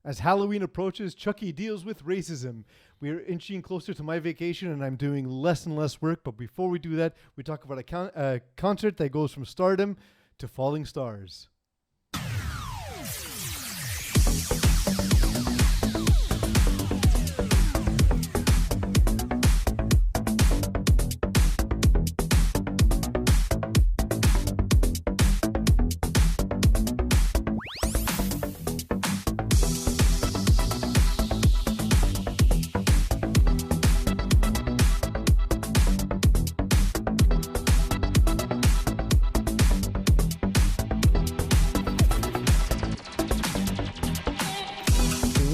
As Halloween approaches, Chucky deals with racism. We are inching closer to my vacation, and I'm doing less and less work. But before we do that, we talk about a concert that goes from stardom to falling stars.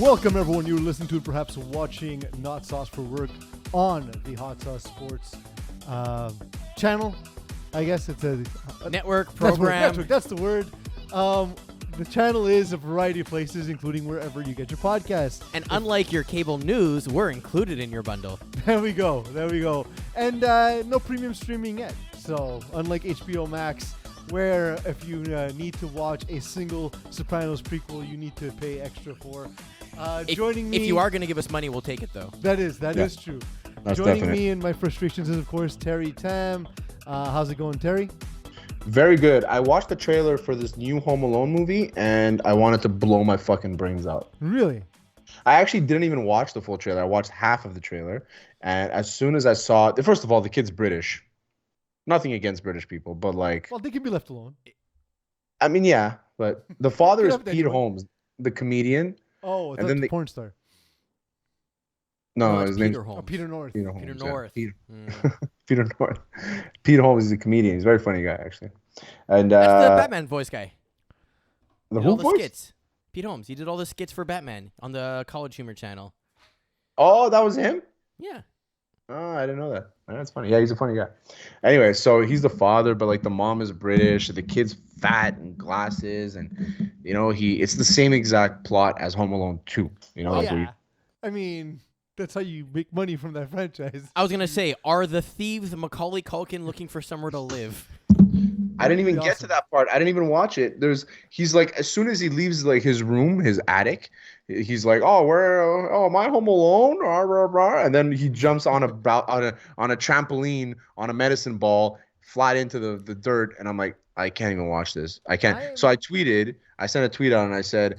Welcome, everyone. You're listening to, perhaps watching, Not Sauce for Work on the Hot Sauce Sports channel. I guess it's a network program. That's the word. The channel is a variety of places, including wherever you get your podcasts. And unlike your cable news, we're included in your bundle. There we go. And no premium streaming yet. So unlike HBO Max, where if you need to watch a single Sopranos prequel, you need to pay extra for. Joining me, if you are going to give us money, we'll take it though. That is true. That's Joining definite. me in my frustrations is, of course, Terry Tam. How's it going, Terry? Very good. I watched the trailer for this new Home Alone movie, and I wanted to blow my fucking brains out. Really? I actually didn't even watch the full trailer. I watched half of the trailer, and as soon as I saw it, first of all, the kid's British. Nothing against British people, but like... Well, they can be left alone. I mean, yeah, but the father is have Pete anyone. Holmes, the comedian. Oh, And then the porn star. No, it's his name's Peter Holmes. Peter North. Peter Holmes. Peter yeah. North. Peter North. Pete Holmes is a comedian. He's a very funny guy, actually. And That's the Batman voice guy. the Did who all the voice? skits. Pete Holmes. He did all the skits for Batman on the College Humor channel. Oh, that was him? Yeah. Oh, I didn't know that. That's funny. Yeah, he's a funny guy. Anyway, so he's the father, but like the mom is British. The kid's fat and glasses, and you know it's the same exact plot as Home Alone 2. You know, Oh, like where yeah. I mean, that's how you make money from that franchise. I was going to say, are the thieves Macaulay Culkin looking for somewhere to live? I didn't even That'd be get awesome. to that part. I didn't even watch it. He's like, as soon as he leaves like his room, his attic, he's like, am I home alone? Rah, rah, rah. And then he jumps on a trampoline on a medicine ball flat into the dirt, and I'm like, I can't even watch this. I can't. So I sent a tweet out, and I said,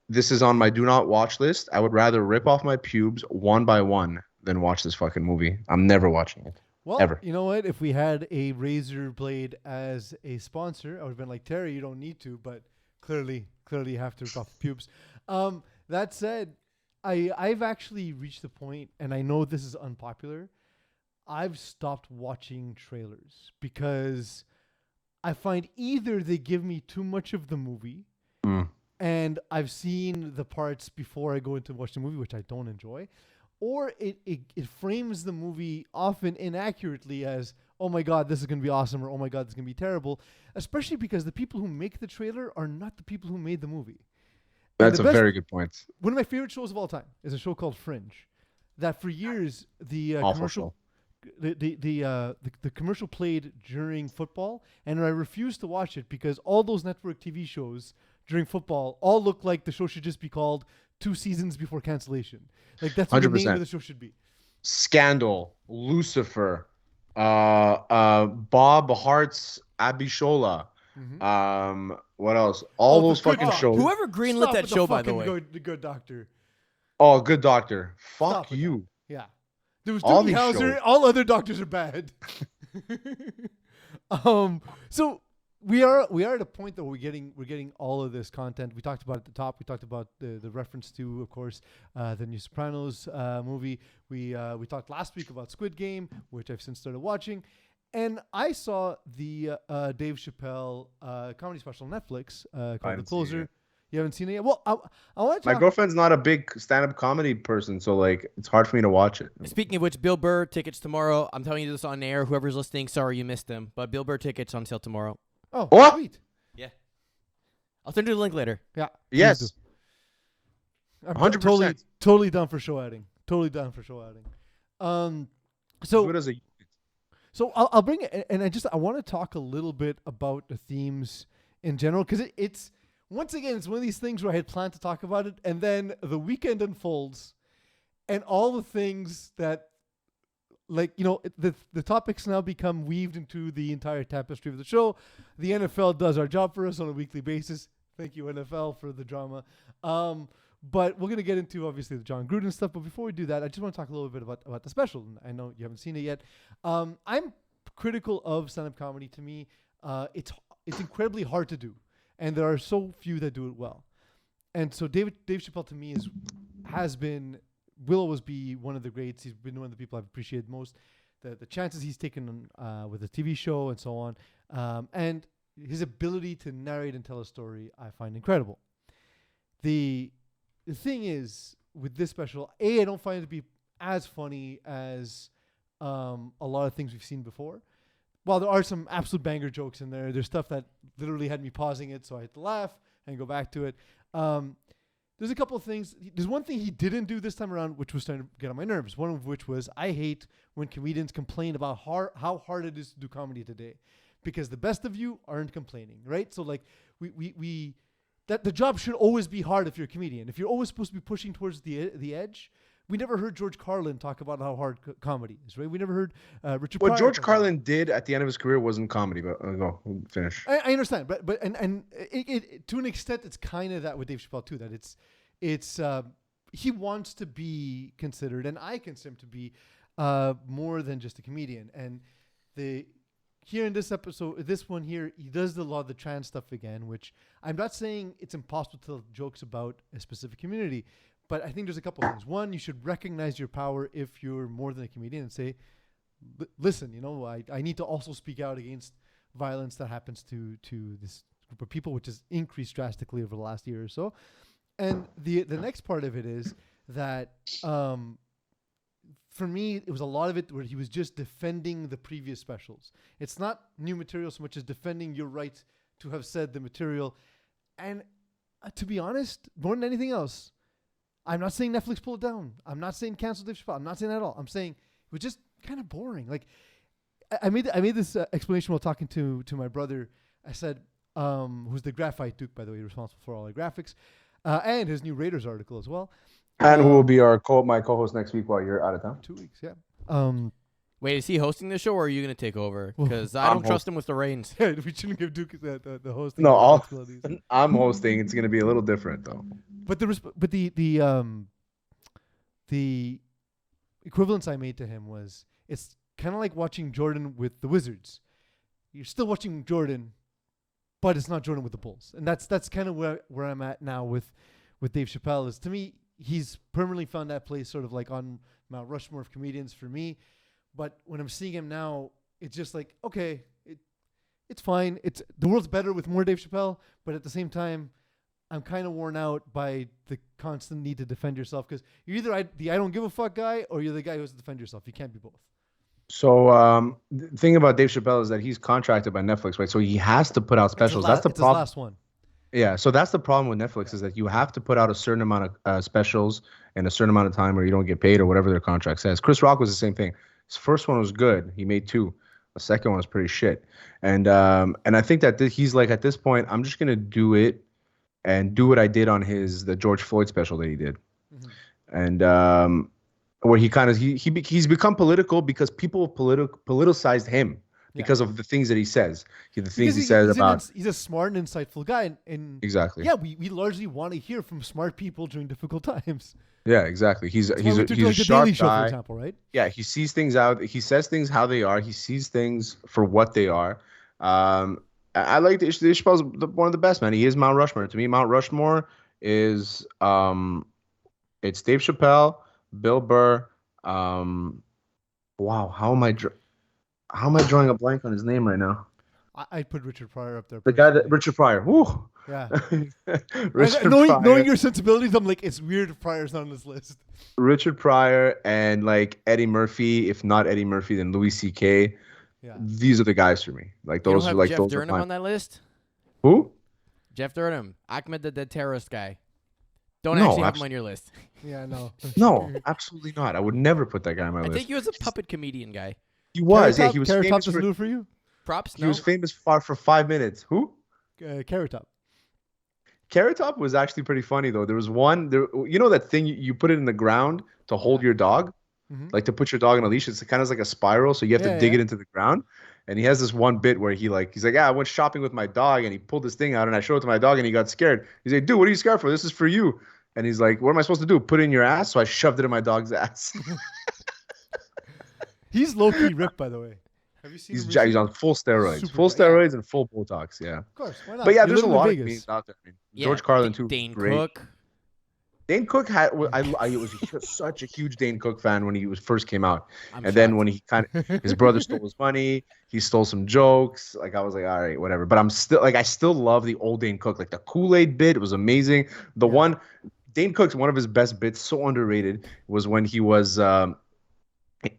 this is on my do not watch list. I would rather rip off my pubes one by one than watch this fucking movie. I'm never watching it. Well, Ever. you know what? If we had a razor blade as a sponsor, I would have been like, Terry, you don't need to, but clearly you have to rip off the pubes. That said, I've actually reached the point, and I know this is unpopular, I've stopped watching trailers because I find either they give me too much of the movie, and I've seen the parts before I go into watch the movie, which I don't enjoy, or it frames the movie often inaccurately as, oh my God, this is going to be awesome, or oh my God, this is going to be terrible, especially because the people who make the trailer are not the people who made the movie. That's a very good point. One of my favorite shows of all time is a show called Fringe, that for years the Awful commercial, the commercial played during football, and I refused to watch it because all those network TV shows during football all look like the show should just be called 2 Seasons Before Cancellation. Like that's what the name 100%. of the show should be. Scandal, Lucifer, Bob Hart's Abishola. What else? All those fucking shows. Whoever greenlit Stop that with show, by the fucking way. The Good Doctor. Oh, Good Doctor. Stop Fuck with you. Yeah. There was All Doogie these Howser. shows. All other doctors are bad. So we are at a point that we're getting all of this content. We talked about at the top. We talked about the reference to, of course, the new Sopranos movie. We talked last week about Squid Game, which I've since started watching, and I saw the Dave Chappelle comedy special on Netflix called The haven't seen it Closer. yet. You haven't seen it yet? Well, I want to My talk. girlfriend's not a big stand-up comedy person, so like it's hard for me to watch it. Speaking of which, Bill Burr tickets tomorrow. I'm telling you this on air. Whoever's listening, sorry you missed them. But Bill Burr tickets on sale tomorrow. Oh, What? sweet. Yeah. I'll send you the link later. Yeah. please Yes. do. I'm 100%. totally down for show outing. So Good as a So I'll bring it, and I want to talk a little bit about the themes in general, because it's once again, it's one of these things where I had planned to talk about it, and then the weekend unfolds, and all the things that, like, you know, the topics now become weaved into the entire tapestry of the show. The NFL does our job for us on a weekly basis. Thank you, NFL, for the drama. But we're going to get into, obviously, the Jon Gruden stuff. But before we do that, I just want to talk a little bit about the special. I know you haven't seen it yet. I'm critical of stand-up comedy. To me, it's incredibly hard to do. And there are so few that do it well. And so Dave Chappelle, to me, will always be one of the greats. He's been one of the people I've appreciated most. The chances he's taken with the TV show and so on. And his ability to narrate and tell a story, I find incredible. The thing is, with this special, I don't find it to be as funny as a lot of things we've seen before. While there are some absolute banger jokes in there, there's stuff that literally had me pausing it, so I had to laugh and go back to it. There's a couple of things. There's one thing he didn't do this time around, which was starting to get on my nerves. One of which was, I hate when comedians complain about how hard it is to do comedy today, because the best of you aren't complaining, right? So like that the job should always be hard if you're a comedian. If you're always supposed to be pushing towards the edge. We never heard George Carlin talk about how hard comedy is, right? We never heard Richard Pryor. What George Carlin did at the end of his career wasn't comedy, but go finish. I understand, but it to an extent, it's kind of that with Dave Chappelle too. That it's he wants to be considered, and I consider him to be more than just a comedian. And here in this episode, this one here, he does a lot of the trans stuff again, which I'm not saying it's impossible to tell jokes about a specific community. But I think there's a couple of things. One, you should recognize your power if you're more than a comedian and say, listen, you know, I need to also speak out against violence that happens to this group of people, which has increased drastically over the last year or so. And the next part of it is that for me, it was a lot of it where he was just defending the previous specials. It's not new material so much as defending your right to have said the material. And to be honest, more than anything else, I'm not saying Netflix pull it down. I'm not saying cancel Dave Chappelle. I'm not saying that at all. I'm saying it was just kind of boring. Like I made this explanation while talking to my brother. I said, who's the graphite Duke, by the way, responsible for all the graphics, and his new Raiders article as well. And who will be my co-host next week while you're out of town? 2 weeks, yeah. Wait, is he hosting the show, or are you going to take over? Because I don't trust him with the reins. Yeah, we shouldn't give Duke the hosting. No, I'm hosting. It's going to be a little different though. But the equivalence I made to him was, it's kind of like watching Jordan with the Wizards. You're still watching Jordan, but it's not Jordan with the Bulls. And that's kind of where I'm at now with Dave Chappelle. Is, to me, he's permanently found that place sort of like on Mount Rushmore of comedians for me. But when I'm seeing him now, it's just like, okay, it's fine. The world's better with more Dave Chappelle, but at the same time, I'm kind of worn out by the constant need to defend yourself, because you're either the I don't give a fuck guy, or you're the guy who has to defend yourself. You can't be both. So the thing about Dave Chappelle is that he's contracted by Netflix, right? So he has to put out specials. That's the problem. His last one. Yeah, so that's the problem with Netflix, is that you have to put out a certain amount of specials in a certain amount of time, or you don't get paid, or whatever their contract says. Chris Rock was the same thing. His first one was good. He made 2. The second one was pretty shit. And I think that he's like, at this point, I'm just gonna do it and do what I did on the George Floyd special that he did. Mm-hmm. And where he kind of he's become political because people politicized him because of the things that he says. He's a smart and insightful guy, and exactly. Yeah, we largely want to hear from smart people during difficult times. Yeah, exactly. He's a like sharp Daily Show, guy. for example, right? Yeah, he sees things out. He says things how they are. He sees things for what they are. I like Dave Chappelle's one of the best, man. He is Mount Rushmore. To me, Mount Rushmore is it's Dave Chappelle, Bill Burr. Wow, how am I drawing a blank on his name right now? I put Richard Pryor up there. The guy that Richard Pryor. Woo. Yeah. Pryor. Knowing your sensibilities, I'm like, it's weird if Pryor's not on this list. Richard Pryor and like Eddie Murphy. If not Eddie Murphy, then Louis C.K. Yeah. These are the guys for me. Like those are like Jeff those. Jeff Durham on that list? Who? Jeff Durham, Ahmed the Dead Terrorist guy. Don't actually have him on your list. Yeah, no. No, absolutely not. I would never put that guy on my list. I think he was a puppet comedian guy. He was. Yeah, he was Carrot famous Top doesn't do it for you? Props. He was famous for 5 minutes. Who? Carrot Top. Carrot Top was actually pretty funny though. There was one there, you know that thing you put it in the ground to hold Yeah. your dog, Mm-hmm. like to put your dog on a leash. It's kind of like a spiral, so you have to Yeah, dig yeah. it into the ground. And he has this one bit where he's like, yeah, I went shopping with my dog, and he pulled this thing out, and I showed it to my dog, and he got scared. He's like, dude, what are you scared for? This is for you. And he's like, what am I supposed to do? Put it in your ass? So I shoved it in my dog's ass. He's low key ripped, by the way. Have you seen him He's recently? on full steroids, Super full jacked. Yeah, steroids and full Botox. Yeah, of course. Why not? but yeah, You're there's a living in lot of Vegas. memes out there. I mean, Yeah, George Carlin too. Dane Great. Cook. Dane Cook had I was such a huge Dane Cook fan when he was first came out, I'm and then shocked. when he his brother stole his money, he stole some jokes. Like I was like, all right, whatever. But I still love the old Dane Cook. Like the Kool-Aid bit was amazing. The one Dane Cook's one of his best bits, so underrated, was when he was.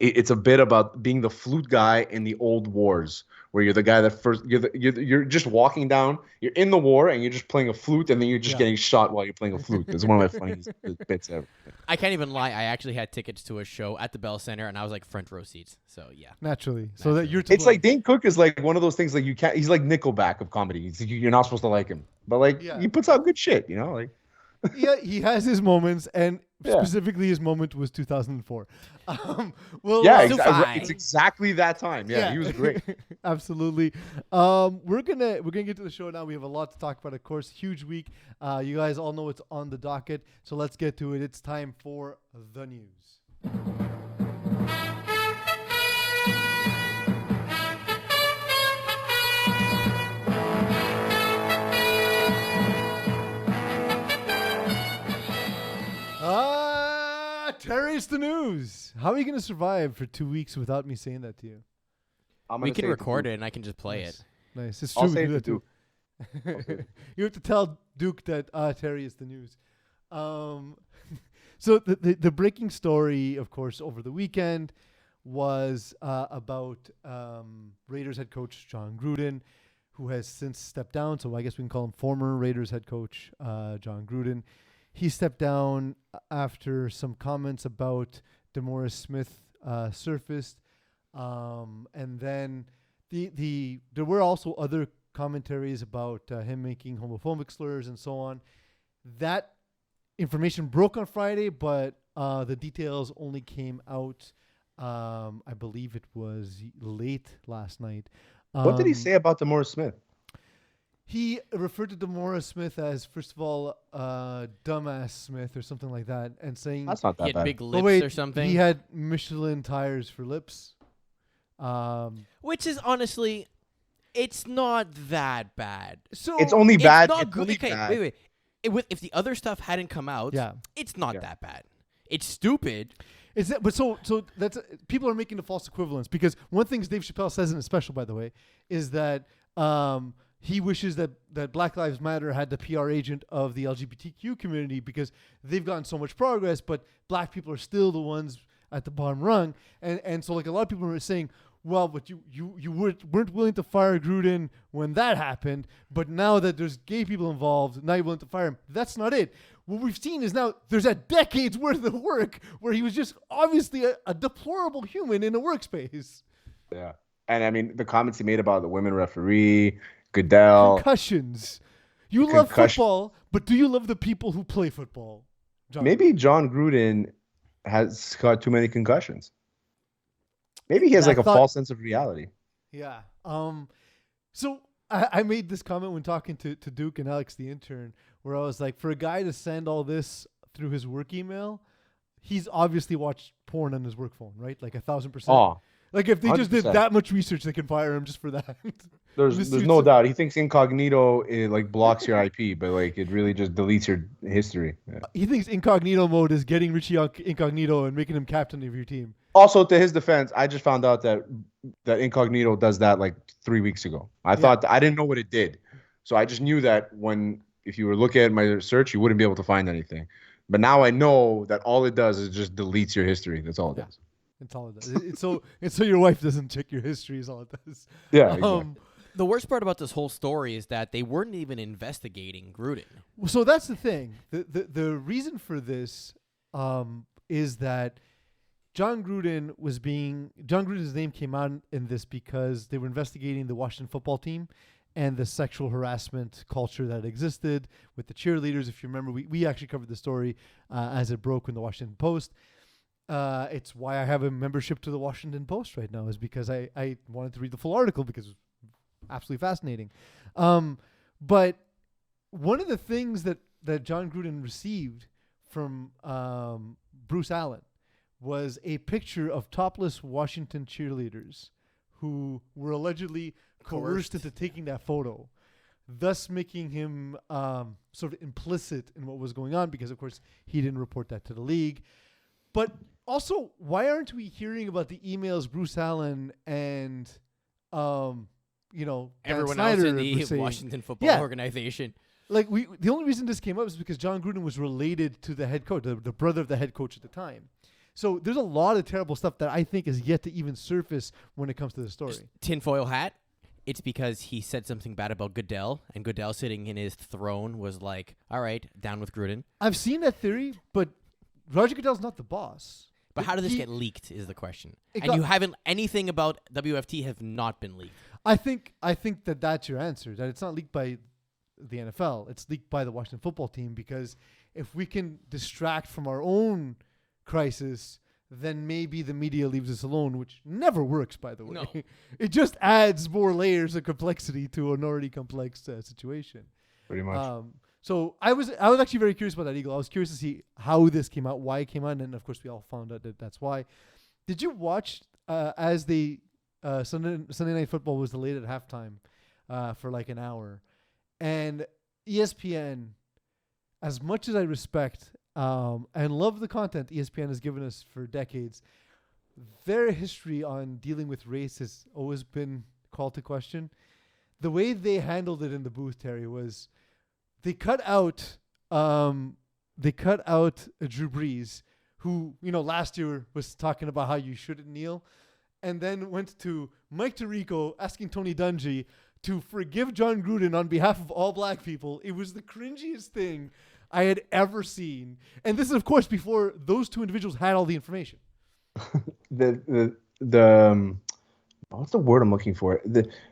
It's a bit about being the flute guy in the old wars, where you're the guy that first you're just walking down, you're in the war, and you're just playing a flute, and then you're just getting shot while you're playing a flute. It's one of my funniest bits ever. I can't even lie. I actually had tickets to a show at the Bell Center, and I was like front row seats. So yeah. Naturally. So that you're. It's like Dane Cook is like one of those things like you can't. He's like Nickelback of comedy. You're not supposed to like him, but like he puts out good shit. You know, like. Yeah, he has his moments, and specifically his moment was 2004. It's exactly that time. Yeah, he was great. Absolutely. We're gonna get to the show now. We have a lot to talk about, of course. Huge week. You guys all know it's on the docket, so let's get to it. It's time for the news. Terry's the news. How are you going to survive for 2 weeks without me saying that to you? We can record it, and I can just play it. Nice. It's true. I'll We say can do it that too. too. You have to tell Duke that Terry is the news. So the breaking story, of course, over the weekend was about Raiders head coach Jon Gruden, who has since stepped down. So I guess we can call him former Raiders head coach Jon Gruden. He stepped down after some comments about DeMaurice Smith surfaced, and then there were also other commentaries about him making homophobic slurs and so on. That information broke on Friday, but the details only came out, I believe it was late last night. What did he say about DeMaurice Smith? He referred to DeMaurice Smith as, first of all, dumbass Smith or something like that, and saying That's not that He had bad. big lips or something. he had Michelin tires for lips. Which is honestly, it's not that bad. So It's only It's bad. not It's good. only Okay, bad. wait. If the other stuff hadn't come out, it's not that bad. It's stupid. Is that, but so that's people are making the false equivalence, because one thing Dave Chappelle says in his special, by the way, is that he wishes that Black Lives Matter had the PR agent of the LGBTQ community, because they've gotten so much progress, but black people are still the ones at the bottom rung. And so like a lot of people are saying, well, but you weren't willing to fire Gruden when that happened, but now that there's gay people involved, now you're willing to fire him. That's not it. What we've seen is now there's a decade's worth of work where he was just obviously a deplorable human in a workspace. Yeah. And I mean, the comments he made about the women referee, Goodell. Concussions. You love football, but do you love the people who play football? John? Maybe Jon Gruden has got too many concussions. Maybe he has like a false sense of reality. Yeah. So I made this comment when talking to Duke and Alex, the intern, where I was like, for a guy to send all this through his work email, he's obviously watched porn on his work phone, right? Like 1,000%. Oh, like if they 100%. just did that much research, they can fire him just for that. There's no doubt. He thinks incognito like blocks your IP, but like it really just deletes your history. Yeah. He thinks incognito mode is getting Richie Incognito and making him captain of your team. Also, to his defense, I just found out that incognito does that like 3 weeks ago. I thought I didn't know what it did, so I just knew that if you were looking at my search, you wouldn't be able to find anything. But now I know that all it does is just deletes your history. That's all it does. That's all it does. It's so your wife doesn't check your history is all it does. Yeah. Exactly. The worst part about this whole story is that they weren't even investigating Gruden. So that's the thing. The reason for this is that Jon Gruden's name came out in this because they were investigating the Washington football team, and the sexual harassment culture that existed with the cheerleaders. If you remember, we actually covered the story as it broke in the Washington Post. It's why I have a membership to the Washington Post right now, is because I wanted to read the full article because it was absolutely fascinating. But one of the things that Jon Gruden received from Bruce Allen was a picture of topless Washington cheerleaders who were allegedly coerced into taking that photo, thus making him sort of implicit in what was going on, because, of course, he didn't report that to the league. But also, why aren't we hearing about the emails Bruce Allen and, Dan Everyone Snyder else in the saying, Washington Football Organization. Like, the only reason this came up is because Jon Gruden was related to the head coach, the brother of the head coach at the time. So there's a lot of terrible stuff that I think is yet to even surface when it comes to the story. Just tinfoil hat. It's because he said something bad about Goodell, and Goodell sitting in his throne was like, all right, down with Gruden. I've seen that theory, but Roger Goodell's not the boss. But how did this get leaked is the question. And got, you haven't, anything about WFT have not been leaked. I think that that's your answer, that it's not leaked by the NFL. It's leaked by the Washington football team, because if we can distract from our own crisis, then maybe the media leaves us alone, which never works, by the way. No. It just adds more layers of complexity to an already complex situation. Pretty much. So I was actually very curious about that, Eagle. I was curious to see how this came out, why it came out, and of course we all found out that that's why. Did you watch as the Sunday Night Football was delayed at halftime for like an hour, and ESPN, as much as I respect and love the content ESPN has given us for decades, their history on dealing with race has always been called to question. The way they handled it in the booth, Terry, was they cut out Drew Brees, who, last year was talking about how you shouldn't kneel, and then went to Mike Tirico asking Tony Dungy to forgive Jon Gruden on behalf of all black people. It was the cringiest thing I had ever seen. And this is, of course, before those two individuals had all the information. What's the word I'm looking for?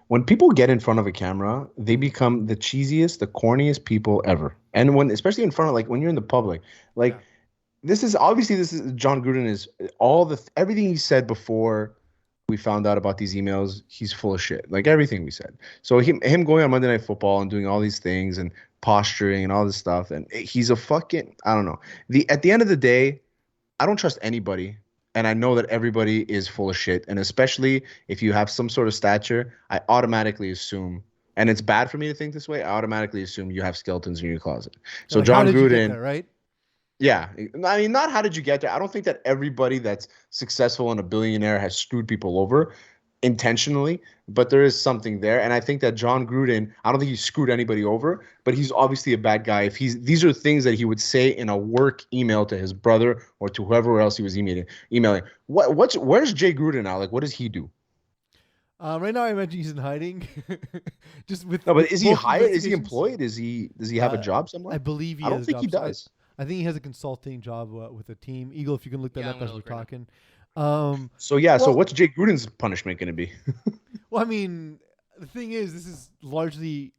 When people get in front of a camera, they become the cheesiest, the corniest people ever. And especially in front of, when you're in the public, this is Jon Gruden is everything he said before we found out about these emails. He's full of shit, like everything we said. So him going on Monday Night Football and doing all these things and posturing and all this stuff, and he's a fucking, I don't know. At the end of the day, I don't trust anybody. And I know that everybody is full of shit. And especially if you have some sort of stature, I automatically assume, and it's bad for me to think this way, I automatically assume you have skeletons in your closet. So Jon Gruden, you get there, right? Yeah. I mean, not how did you get there? I don't think that everybody that's successful and a billionaire has screwed people over intentionally, but there is something there. And I think that Jon Gruden, I don't think he screwed anybody over, but he's obviously a bad guy. If these are things that he would say in a work email to his brother or to whoever else he was emailing. Where's Jay Gruden now? What does he do? Right now, I imagine he's in hiding. But is he hired? Is he employed? Does he have a job somewhere? I believe he. I don't think he does. I think he has a consulting job with a team. Eagle, if you can look that up as we're talking. So what's Jay Gruden's punishment going to be? Well, I mean, the thing is, this is largely,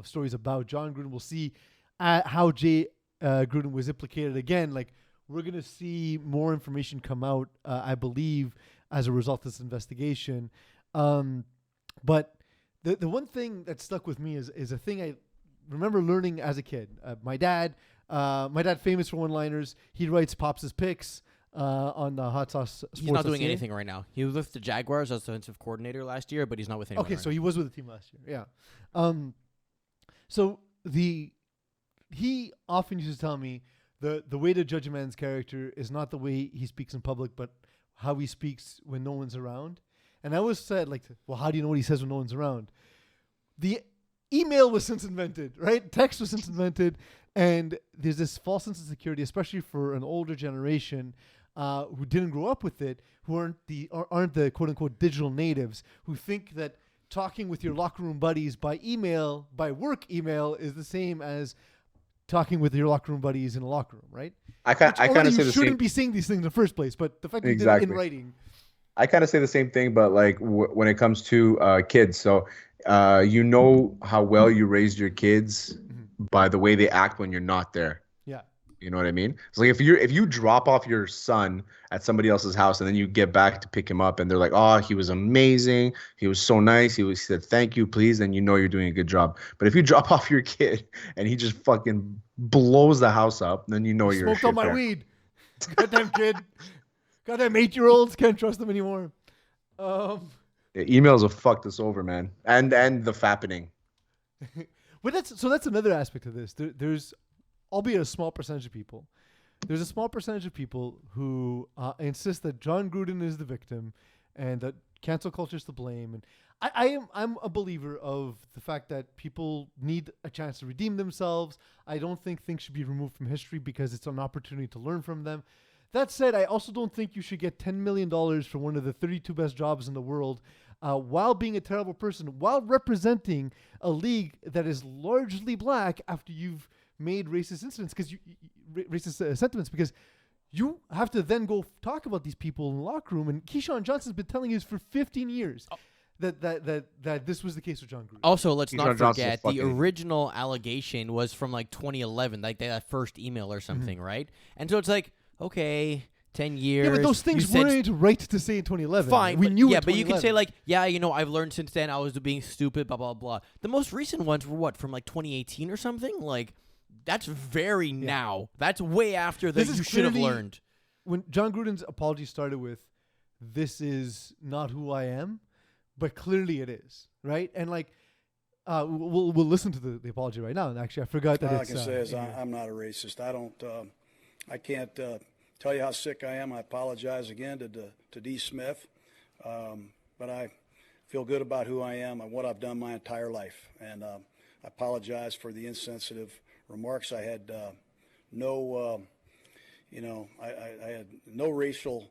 stories about Jon Gruden. We'll see how Jay Gruden was implicated again. We're going to see more information come out, I believe, as a result of this investigation. But the one thing that stuck with me is a thing I remember learning as a kid. My dad, famous for one-liners. He writes Pops' picks. On the Hot Sauce Sports. He's not doing anything right now. He was with the Jaguars as defensive coordinator last year, but he's not with anyone. Okay, so he was with the team last year. Yeah. So he often used to tell me the way to judge a man's character is not the way he speaks in public, but how he speaks when no one's around. And I always said, well, how do you know what he says when no one's around? The email was since invented, right? Text was since invented, and there's this false sense of security, especially for an older generation. Who didn't grow up with it, who aren't the quote unquote digital natives, who think that talking with your locker room buddies by work email, is the same as talking with your locker room buddies in a locker room, right? I kind of say the same. You shouldn't be saying these things in the first place, but the fact that you did it in writing. I kind of say the same thing, but when it comes to kids, so you know how well you raised your kids Mm-hmm. by the way they act when you're not there. Yeah. You know what I mean? It's like if you drop off your son at somebody else's house and then you get back to pick him up and they're like, "Oh, he was amazing. He was so nice. He said thank you, please," then you know you're doing a good job. But if you drop off your kid and he just fucking blows the house up, then you know you're a Smoked all shit my parent. weed. Goddamn kid. Goddamn 8-year-olds. Can't trust them anymore. Yeah, emails have fucked us over, man. And the fappening. But that's another aspect of this. There's, albeit a small percentage of people, there's a small percentage of people who insist that Jon Gruden is the victim and that cancel culture is to blame. And I'm a believer of the fact that people need a chance to redeem themselves. I don't think things should be removed from history because it's an opportunity to learn from them. That said, I also don't think you should get $10 million for one of the 32 best jobs in the world while being a terrible person, while representing a league that is largely black after you've made racist incidents, racist sentiments, because you have to then go talk about these people in the locker room. And Keyshawn Johnson's been telling us for 15 years that this was the case with Jon Gruden. Also, let's Keyshawn not Johnson's forget the fucking- original allegation was from like 2011, like that first email or something, right? And so it's like, okay, 10 years. Yeah, but those things you said weren't right to say in 2011. fine. We but, knew. Yeah, in but you can say 2011. like, yeah, you know, I've learned since then. I was being stupid, blah blah blah. The most recent ones were what, from like 2018 or something. Like, that's very now. That's way after that. This is You should have clearly- learned. when Jon Gruden's apology started with, "This is not who I am," but clearly it is, right? And like, we'll listen to the apology right now. And actually, I forgot that All I it's. can say is I'm not a racist. I can't tell you how sick I am. I apologize again to D. Smith, but I feel good about who I am and what I've done my entire life. And I apologize for the insensitive remarks. I had I had no racial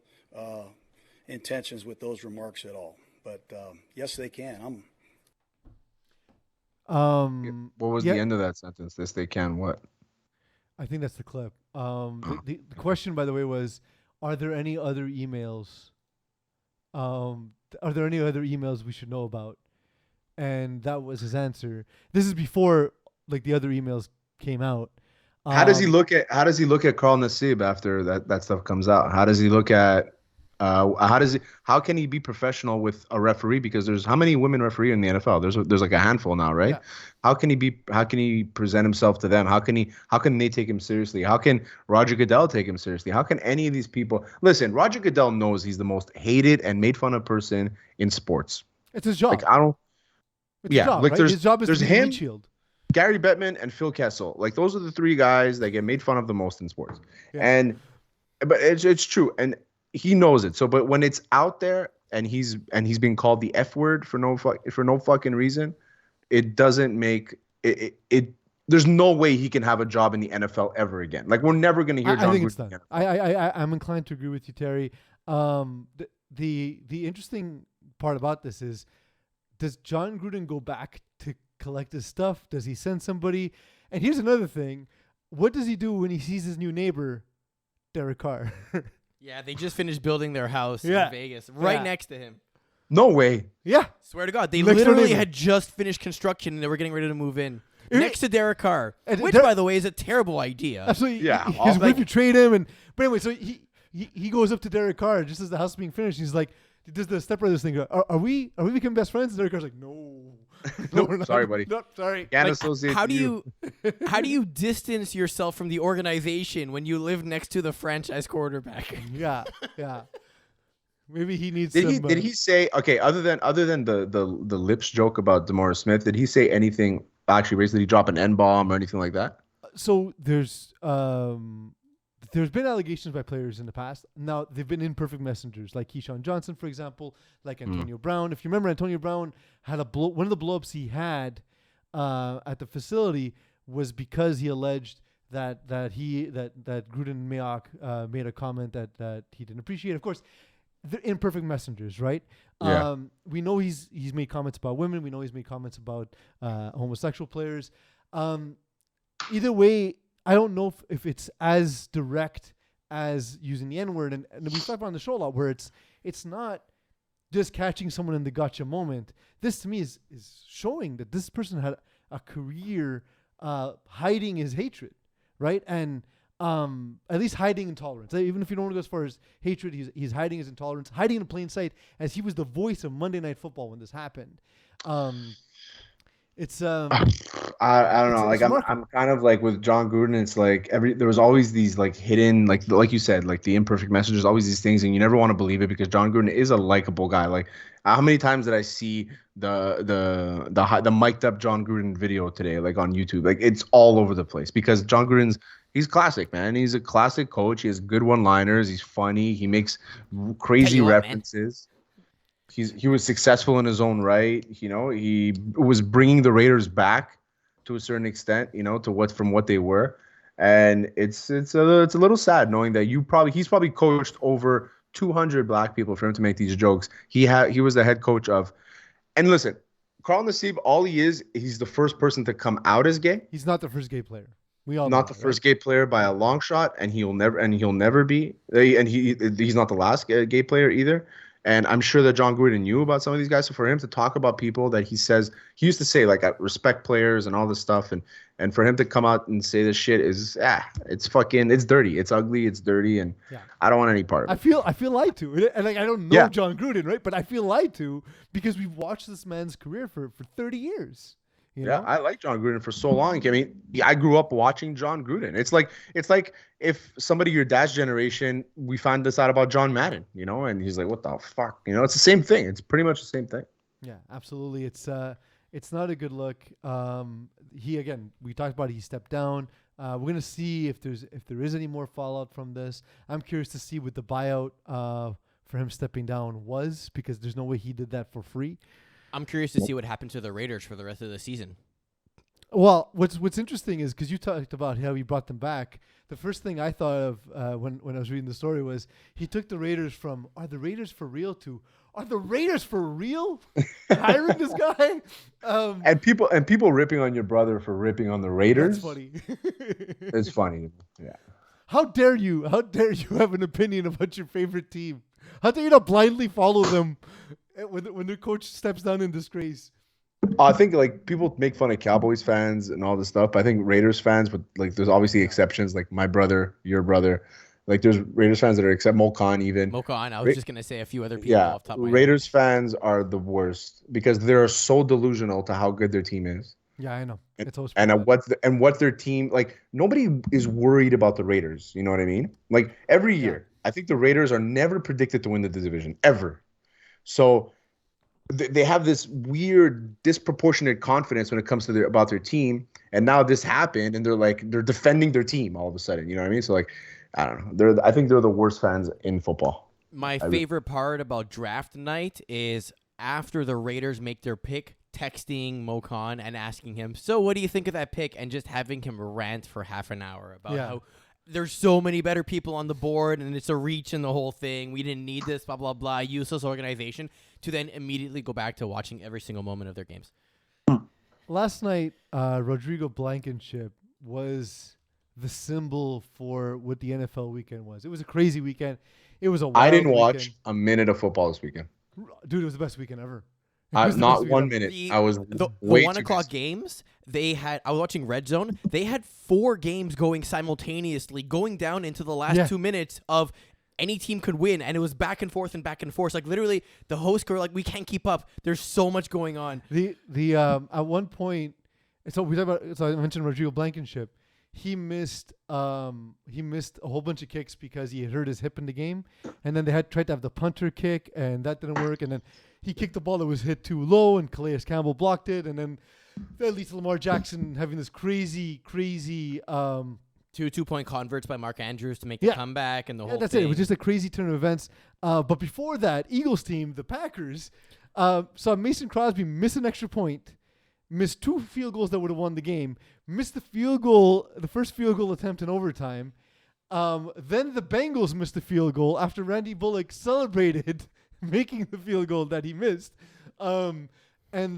intentions with those remarks at all. But yes, they can. What was yeah. the end of that sentence? This they can what? I think that's the clip. The question, by the way, was, are there any other emails? Are there any other emails we should know about? And that was his answer. This is before like the other emails came out. How does he look at Carl Nassib after that stuff comes out? How does he look at how can he be professional with a referee? Because there's how many women referee in the NFL? There's like a handful now, right? Yeah. How can he present himself to them? How can they take him seriously? How can Roger Goodell take him seriously? How can any of these people listen? Roger Goodell knows he's the most hated and made fun of person in sports. It's his job. Like I don't It's yeah, his job, like right? there's- His job is there's to be the him- windshield. Gary Bettman and Phil Kessel. Like those are the three guys that get made fun of the most in sports. Yeah. But it's true, and he knows it. So, but when it's out there and he's being called the F word for no fucking reason, it doesn't make it. There's no way he can have a job in the NFL ever again. Like we're never gonna hear I Jon think Gruden it's done. again. I'm inclined to agree with you, Terry. The interesting part about this is, does Jon Gruden go back to collect his stuff? Does he send somebody? And here's another thing: what does he do when he sees his new neighbor, Derek Carr? Yeah, they just finished building their house Yeah. in Vegas, right Yeah. next to him. No way. Yeah, Swear to God, they Next door literally neighbor. had just finished construction and they were getting ready to move in Eh, next to Derek Carr, and which, Der- by the way, is a terrible idea. absolutely. Yeah, His like- wife would trade him, but anyway, so he goes up to Derek Carr just as the house is being finished. He's like, does the stepbrothers thing go, are we becoming best friends? And Derek Carr's like, no, Nope, we're not. sorry, buddy. Nope, sorry. Can't Like, associate how to do you distance yourself from the organization when you live next to the franchise quarterback? Yeah. Maybe he needs. Did some, he say okay? Other than the lips joke about DeMaurice Smith, did he say anything actually racist? Did he drop an N-bomb or anything like that? So there's been allegations by players in the past. Now they've been imperfect messengers, like Keyshawn Johnson, for example, like Antonio Brown. If you remember, Antonio Brown had one of the blowups he had at the facility was because he alleged that Gruden and Mayock made a comment that he didn't appreciate. Of course, they're imperfect messengers, right? Yeah. We know he's made comments about women. We know he's made comments about homosexual players. Either way, I don't know if it's as direct as using the N-word. And we've talked about on the show a lot where it's not just catching someone in the gotcha moment. This to me is showing that this person had a career hiding his hatred, right? And at least hiding intolerance. Even if you don't want to go as far as hatred, he's hiding his intolerance, hiding in plain sight, as he was the voice of Monday Night Football when this happened. It's I don't know. Like I'm kind of like with Jon Gruden. It's like there was always these like hidden, like you said, like the imperfect messages, always these things, and you never want to believe it because Jon Gruden is a likable guy. Like how many times did I see the mic'd up Jon Gruden video today, like on YouTube? Like it's all over the place because Jon Gruden's he's classic, man. He's a classic coach. He has good one-liners. He's funny. He makes crazy references. He was successful in his own right. You know, he was bringing the Raiders back to a certain extent, you know, to what they were. And it's a little sad knowing that he's probably coached over 200 black people for him to make these jokes. He was the head coach of, and listen, Carl Nassib, all he's the first person to come out as gay. He's not the first gay player. We all not the first gay player by a long shot, and he'll never be. And he's not the last gay player either. And I'm sure that Jon Gruden knew about some of these guys. So for him to talk about people that he used to say, like, I respect players and all this stuff. And for him to come out and say this shit is, it's dirty. It's ugly. It's dirty. And I don't want any part of it. I feel lied to. And like, I don't know Jon Gruden, right? But I feel lied to because we've watched this man's career for 30 years. You know? I like Jon Gruden for so long. I mean, I grew up watching Jon Gruden. It's like if somebody your dad's generation, we find this out about John Madden, you know, and he's like, "What the fuck?" You know, it's the same thing. It's pretty much the same thing. Yeah, absolutely. It's not a good look. We talked about it, he stepped down. We're gonna see if there is any more fallout from this. I'm curious to see what the buyout for him stepping down was because there's no way he did that for free. I'm curious to see what happens to the Raiders for the rest of the season. Well, what's interesting is because you talked about how he brought them back. The first thing I thought of when I was reading the story was he took the Raiders from "Are the Raiders for real?" to "Are the Raiders for real?" Hiring this guy. And people ripping on your brother for ripping on the Raiders. That's funny. It's funny. Yeah. How dare you have an opinion about your favorite team? How dare you not blindly follow them when their coach steps down in disgrace? I think like people make fun of Cowboys fans and all this stuff, but I think Raiders fans, but like there's obviously exceptions, like my brother, your brother. Like there's Raiders fans that are except Mokan even. Mokan, I was just gonna say a few other people. Yeah, off the top of my Raiders head. fans are the worst because they're so delusional to how good their team is. Yeah, I know. And what their team like. Nobody is worried about the Raiders. You know what I mean? Like every year, I think the Raiders are never predicted to win the division ever. So they have this weird disproportionate confidence when it comes to about their team. And now this happened and they're defending their team all of a sudden. You know what I mean? So like, I don't know. I think they're the worst fans in football. My favorite part about draft night is after the Raiders make their pick, texting Mokan and asking him, "So what do you think of that pick?" and just having him rant for half an hour about how there's so many better people on the board and it's a reach in the whole thing. We didn't need this, blah, blah, blah, useless organization, to then immediately go back to watching every single moment of their games. Last night, Rodrigo Blankenship was the symbol for what the NFL weekend was. It was a crazy weekend. It was a wild I didn't watch weekend. a minute of football this weekend. Dude, it was the best weekend ever. Not 1 minute. I was the way 1 too o'clock busy. games. I was watching Red Zone. They had 4 games going simultaneously, going down into the last 2 minutes of any team could win, and it was back and forth and back and forth. Like literally, the hosts were like, "We can't keep up. There's so much going on." The at one point, so I mentioned Rodrigo Blankenship. He missed a whole bunch of kicks because he had hurt his hip in the game, and then they had tried to have the punter kick, and that didn't work, and then he kicked the ball that was hit too low, and Calais Campbell blocked it, and then that leads to Lamar Jackson having this crazy 2 2-point converts by Mark Andrews to make the comeback and the whole that's thing. it. It was just a crazy turn of events. But before that, Eagles team, the Packers, saw Mason Crosby miss an extra point, missed 2 field goals that would have won the game, missed the first field goal attempt in overtime. Then the Bengals missed the field goal after Randy Bullock celebrated making the field goal that he missed. And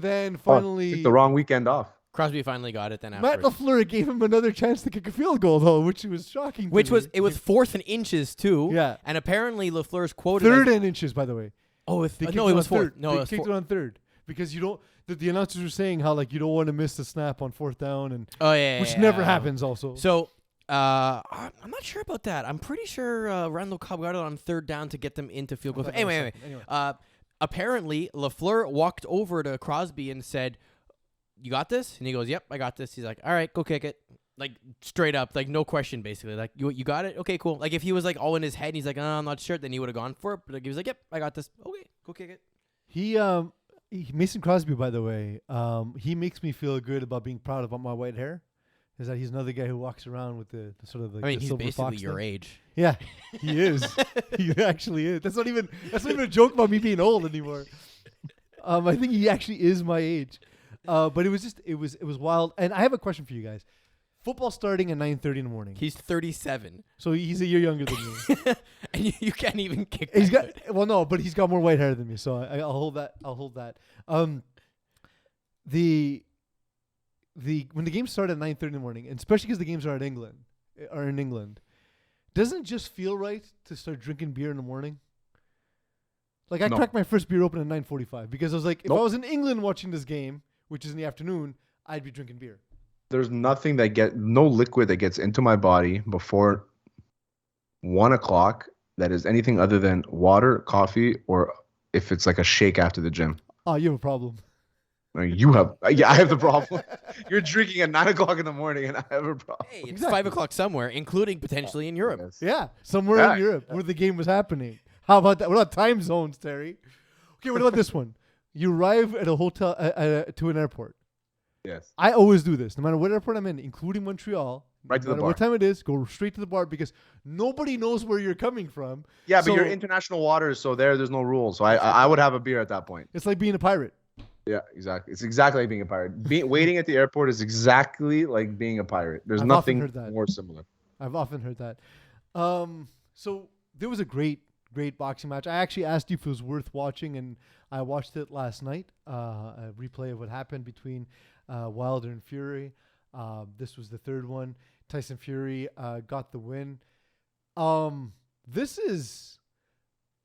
then finally... took the wrong weekend off. Crosby finally got it then Matt afterwards. LaFleur gave him another chance to kick a field goal, though, which was shocking to me. It was 4th and inches, too. Yeah. And apparently LaFleur's quoted 3rd and inches, by the way. Oh, They kicked no, it was on fourth. third. No, They it was kicked fourth. it on third because you don't. The announcers were saying how like you don't want to miss the snap on fourth down, and Oh yeah, which yeah, never yeah. happens. Also, So I'm not sure about that. I'm pretty sure Randall Cobb got it on third down to get them into field goal. Anyway. Apparently Lafleur walked over to Crosby and said, "You got this?" And he goes, "Yep, I got this." He's like, "All right, go kick it." Like straight up, like no question, basically. Like you got it? Okay, cool. Like if he was like all in his head, and he's like, "I'm not sure," then he would have gone for it. But like, he was like, "Yep, I got this." Okay, go kick it. Mason Crosby, by the way, he makes me feel good about being proud about my white hair. Is that he's another guy who walks around with the sort of like I mean, the he's silver basically fox your thing. it Yeah, he is. He actually is. That's not even a joke about me being old anymore. I think he actually is my age. But it was wild. And I have a question for you guys. Football starting at 9:30 in the morning. He's 37, So he's a year younger than me. and you can't even kick. He's that got good. no, but he's got more white hair than me. So I'll hold that. When the games start at 9:30 in the morning, and especially because the games are in England, doesn't it just feel right to start drinking beer in the morning? Like I No. cracked my first beer open at 9:45 because I was like, if Nope. I was in England watching this game, which is in the afternoon, I'd be drinking beer. There's nothing no liquid that gets into my body before 1 o'clock that is anything other than water, coffee, or if it's like a shake after the gym. Oh, you have a problem. You have, yeah, I have the problem. You're drinking at 9 o'clock in the morning, and I have a problem. Hey, it's Exactly. 5 o'clock somewhere, including potentially in Europe. Yes. Yeah, somewhere Yeah. in Europe where the game was happening. How about that? What about time zones, Terry? Okay, what about this one? You arrive at a hotel to an airport. Yes. I always do this, no matter what airport I'm in, including Montreal. Right to no the matter bar. what time it is, go straight to the bar because nobody knows where you're coming from. Yeah, but So- you're international waters, so there's no rules. So I would have a beer at that point. It's like being a pirate. Yeah, exactly. It's exactly like being a pirate. Waiting at the airport is exactly like being a pirate. There's I've often nothing heard that. more similar. I've often heard that. So there was a great boxing match. I actually asked you if it was worth watching, and I watched it last night. A replay of what happened between Wilder and Fury. This was the third one. Tyson Fury got the win.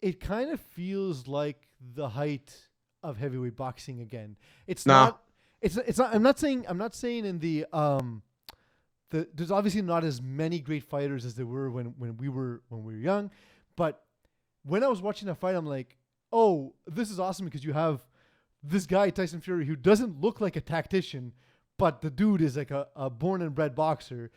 It kind of feels like the height of heavyweight boxing again. It's Nah. not. It's not. I'm not saying in the there's obviously not as many great fighters as there were when we were young, but when I was watching that fight, I'm like, oh, this is awesome because you have this guy Tyson Fury who doesn't look like a tactician, but the dude is like a born and bred boxer,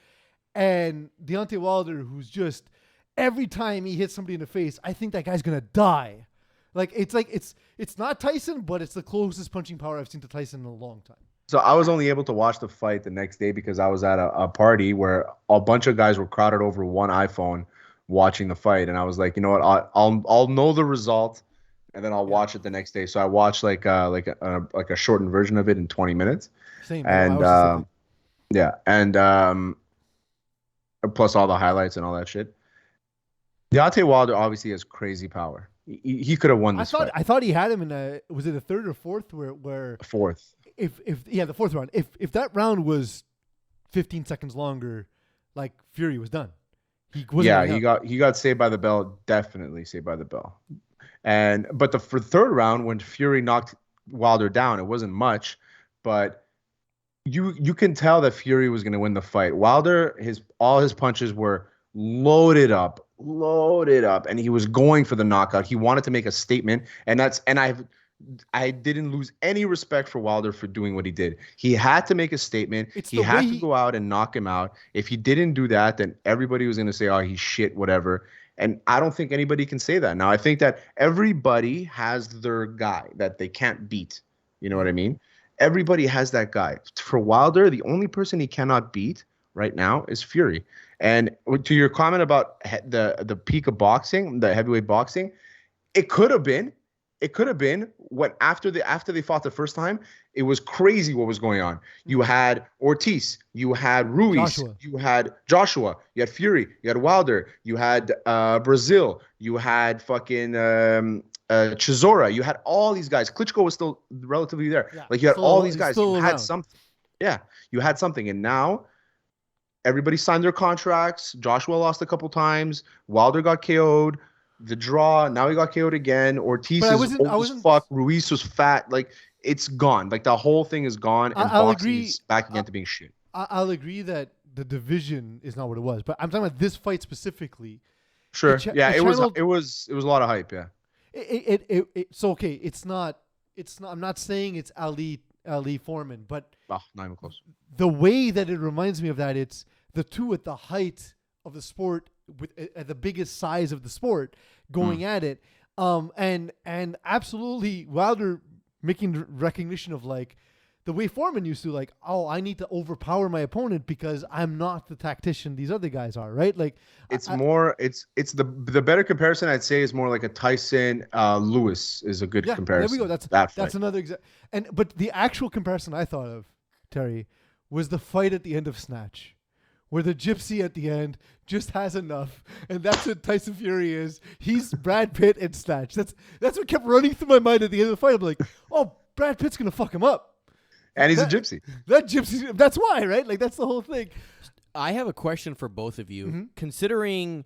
and Deontay Wilder who's just every time he hits somebody in the face, I think that guy's gonna die. It's not Tyson, but it's the closest punching power I've seen to Tyson in a long time. So I was only able to watch the fight the next day because I was at a party where a bunch of guys were crowded over one iPhone watching the fight, and I was like, you know what, I'll know the result, and then I'll watch it the next day. So I watched like a shortened version of it in 20 minutes, Same. and I was yeah, and plus all the highlights and all that shit. Deontay Wilder obviously has crazy power. He could have won this fight. I thought he had him in was it a third or fourth where Fourth. the fourth round. If that round was 15 seconds longer, like Fury was done. He got saved by the bell. Definitely saved by the bell. But for third round, when Fury knocked Wilder down, it wasn't much, but you can tell that Fury was going to win the fight. Wilder, all his punches were loaded up, and he was going for the knockout. He wanted to make a statement, and I didn't lose any respect for Wilder for doing what he did. He had to make a statement. He had to go out and knock him out. If he didn't do that, then everybody was going to say, oh, he's shit, whatever. And I don't think anybody can say that. Now, I think that everybody has their guy that they can't beat. You know what I mean? Everybody has that guy. For Wilder, the only person he cannot beat right now is Fury. And to your comment about the peak of boxing, the heavyweight boxing, it could have been when after they fought the first time, it was crazy what was going on. You had Ortiz, you had Ruiz, you had Joshua, you had Fury, you had Wilder, you had Brazil, you had fucking Chisora, you had all these guys. Klitschko was still relatively there. Yeah, like you had all these guys. You had something. Yeah, you had something, and now everybody signed their contracts. Joshua lost a couple times. Wilder got KO'd. the draw. Now he got KO'd again. Ortiz But is old I as wasn't. fuck. Ruiz was fat. Like, it's gone. Like, the whole thing is gone, and I'll boxing agree. is back again to being shit. I'll agree that the division is not what it was, but I'm talking about this fight specifically. Sure. Yeah, It was a lot of hype. Yeah. So okay, it's not. I'm not saying it's Ali Foreman, but Oh, not even close. the way that it reminds me of that, it's the two at the height of the sport, at the biggest size of the sport, going at it, and absolutely Wilder making recognition of like the way Foreman used to, like, oh, I need to overpower my opponent because I'm not the tactician these other guys are, right? Like, It's the better comparison I'd say is more like a Tyson Lewis is a good comparison. There we go. That's another example. But the actual comparison I thought of, Terry, was the fight at the end of Snatch, where the gypsy at the end just has enough, and that's what Tyson Fury is. He's Brad Pitt in Snatch. That's what kept running through my mind at the end of the fight. I'm like, oh, Brad Pitt's gonna fuck him up. And he's a gypsy. That gypsy. That's why, right? Like, that's the whole thing. I have a question for both of you. Considering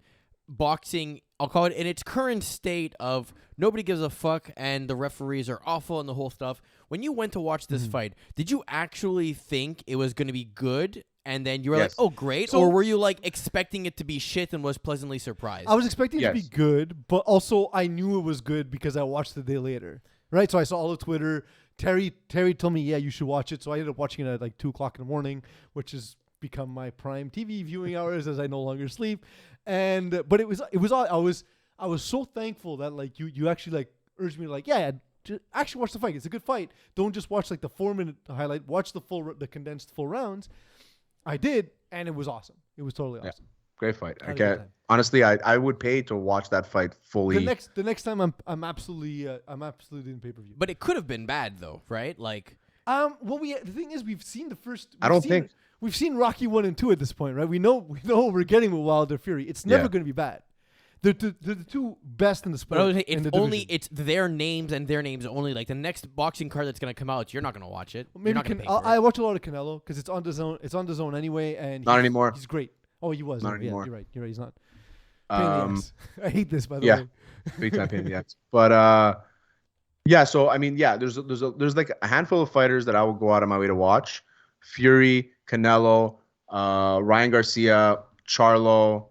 boxing, I'll call it in its current state of nobody gives a fuck and the referees are awful and the whole stuff. When you went to watch this fight, did you actually think it was going to be good? And then you were like, oh, great. Or were you like expecting it to be shit and was pleasantly surprised? I was expecting it to be good, but also I knew it was good because I watched the day later. Right? So I saw all the Twitter. Terry told me, yeah, you should watch it. So I ended up watching it at like 2:00 in the morning, which has become my prime TV viewing hours as I no longer sleep. But it was all, I was so thankful that like you actually like urged me to like, actually watch the fight. It's a good fight. Don't just watch like the 4-minute highlight. Watch the condensed full rounds. I did, and it was awesome. It was totally awesome. Great fight. Honestly, I would pay to watch that fight fully. The next time I'm absolutely in pay-per-view. But it could have been bad though, right? Like, well, the thing is, we've seen the first. We've seen Rocky 1 and 2 at this point, right? We know what we're getting with Wilder Fury. It's never going to be bad. They're the two best in the sport. But it's their names and their names only. Like the next boxing card that's going to come out, you're not going to watch it. Maybe I watch a lot of Canelo because it's on the zone. It's on the zone anyway, and not anymore. He's great. Oh, he was. Not anymore. Yeah, you're right. He's not. I hate this, by the way. Big time pain in the ass. But so I mean, there's like a handful of fighters that I will go out of my way to watch: Fury, Canelo, Ryan Garcia, Charlo,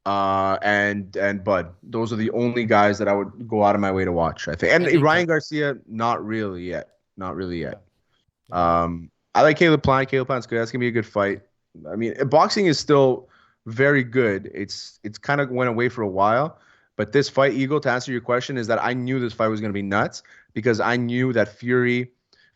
and Bud. Those are the only guys that I would go out of my way to watch, I think. And Ryan Garcia, not really yet. I like Caleb Plant. Caleb Plant's good. That's gonna be a good fight. I mean, boxing is still very good. It's kind of went away for a while, but this fight, Eagle, to answer your question, is that I knew this fight was going to be nuts because I knew that Fury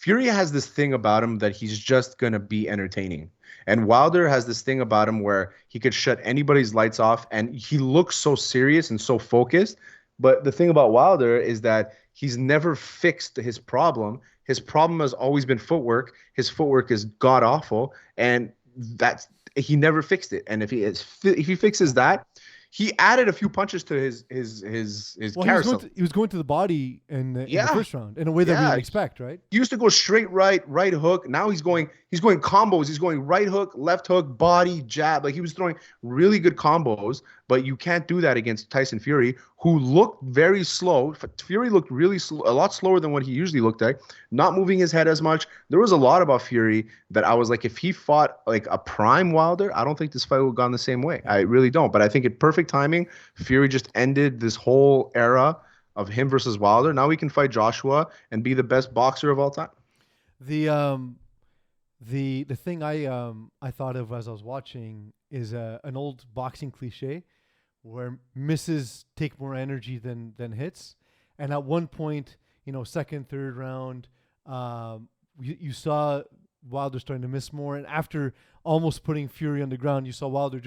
has this thing about him that he's just going to be entertaining. And Wilder has this thing about him where he could shut anybody's lights off, and he looks so serious and so focused. But the thing about Wilder is that he's never fixed his problem. His problem has always been footwork. His footwork is god awful, and he never fixed it. And if he fixes that, he added a few punches to his carousel. He was going to the body in the first round in a way that we didn't expect, right? He used to go straight right hook. Now he's going combos. He's going right hook, left hook, body, jab. Like, he was throwing really good combos, but you can't do that against Tyson Fury, who looked very slow. Fury looked really slow, a lot slower than what he usually looked like, not moving his head as much. There was a lot about Fury that I was like, if he fought like a prime Wilder, I don't think this fight would have gone the same way. I really don't. But I think at perfect timing, Fury just ended this whole era of him versus Wilder. Now we can fight Joshua and be the best boxer of all time. The thing I thought of as I was watching is an old boxing cliche where misses take more energy than hits. And at one point, second, third round, you saw Wilder starting to miss more. And after almost putting Fury on the ground, you saw Wilder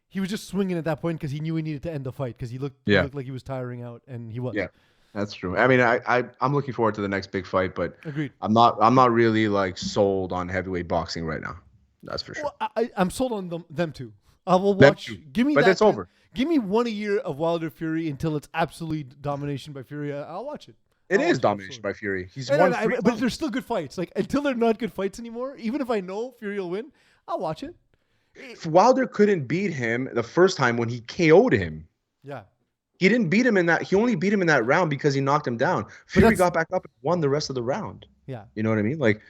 he was just swinging at that point because he knew he needed to end the fight because he looked like he was tiring out, and he was. Yeah, that's true. I mean, I'm looking forward to the next big fight, but agreed. I'm not really like sold on heavyweight boxing right now. That's for sure. Well, I'm sold on them too. I will watch. Give me but that. It's over. Give me 1 year of Wilder Fury until it's absolute domination by Fury. I'll watch it. It is domination by Fury. He's won 3 but they're still good fights. Like, until they're not good fights anymore, even if I know Fury will win, I'll watch it. Wilder couldn't beat him the first time when he KO'd him. Yeah. He didn't beat him in that. He only beat him in that round because he knocked him down. Fury got back up and won the rest of the round. Yeah. You know what I mean? Like,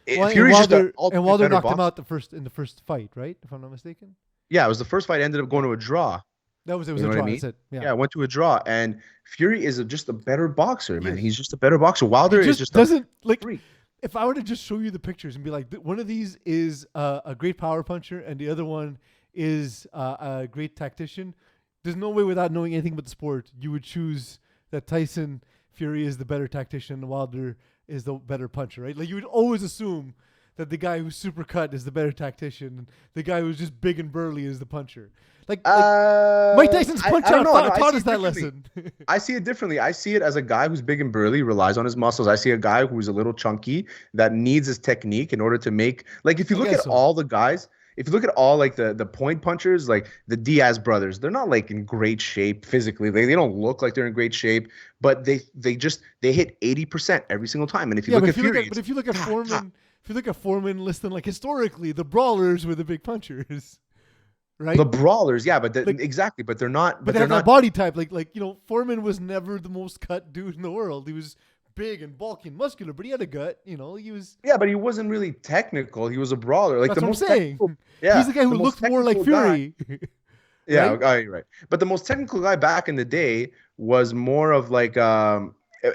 Fury's just an ultimate Wilder knocked him out in the first fight, right? If I'm not mistaken. Yeah, it was the first fight. Ended up going to a draw. It was a draw. I mean? Yeah, it went to a draw. And Fury is just a better boxer, man. He's just a better boxer. Wilder is just doesn't like. If I were to just show you the pictures and be like, one of these is a great power puncher and the other one is a great tactician, there's no way without knowing anything about the sport you would choose that Tyson Fury is the better tactician and Wilder is the better puncher, right? Like you would always assume that the guy who's super cut is the better tactician and the guy who's just big and burly is the puncher. Like Mike Tyson's punch out taught us that lesson. I see it differently. I see it as a guy who's big and burly, relies on his muscles. I see a guy who's a little chunky that needs his technique in order to make. Like if you look at all the guys, if you look at all like the point punchers, like the Diaz brothers, they're not like in great shape physically. They don't look like they're in great shape, but they hit 80% every single time. And if you look at Fury, but if you look at Foreman, if you look at Foreman listing like historically, the brawlers were the big punchers. Right? The brawlers, yeah, but exactly, but they're not. But they have that body type, like Foreman was never the most cut dude in the world. He was big and bulky and muscular, but he had a gut. He was. Yeah, but he wasn't really technical. He was a brawler. Like that's the what most I'm saying. Yeah, he's the guy who looked more like Fury. Yeah, right? Right. But the most technical guy back in the day was more of like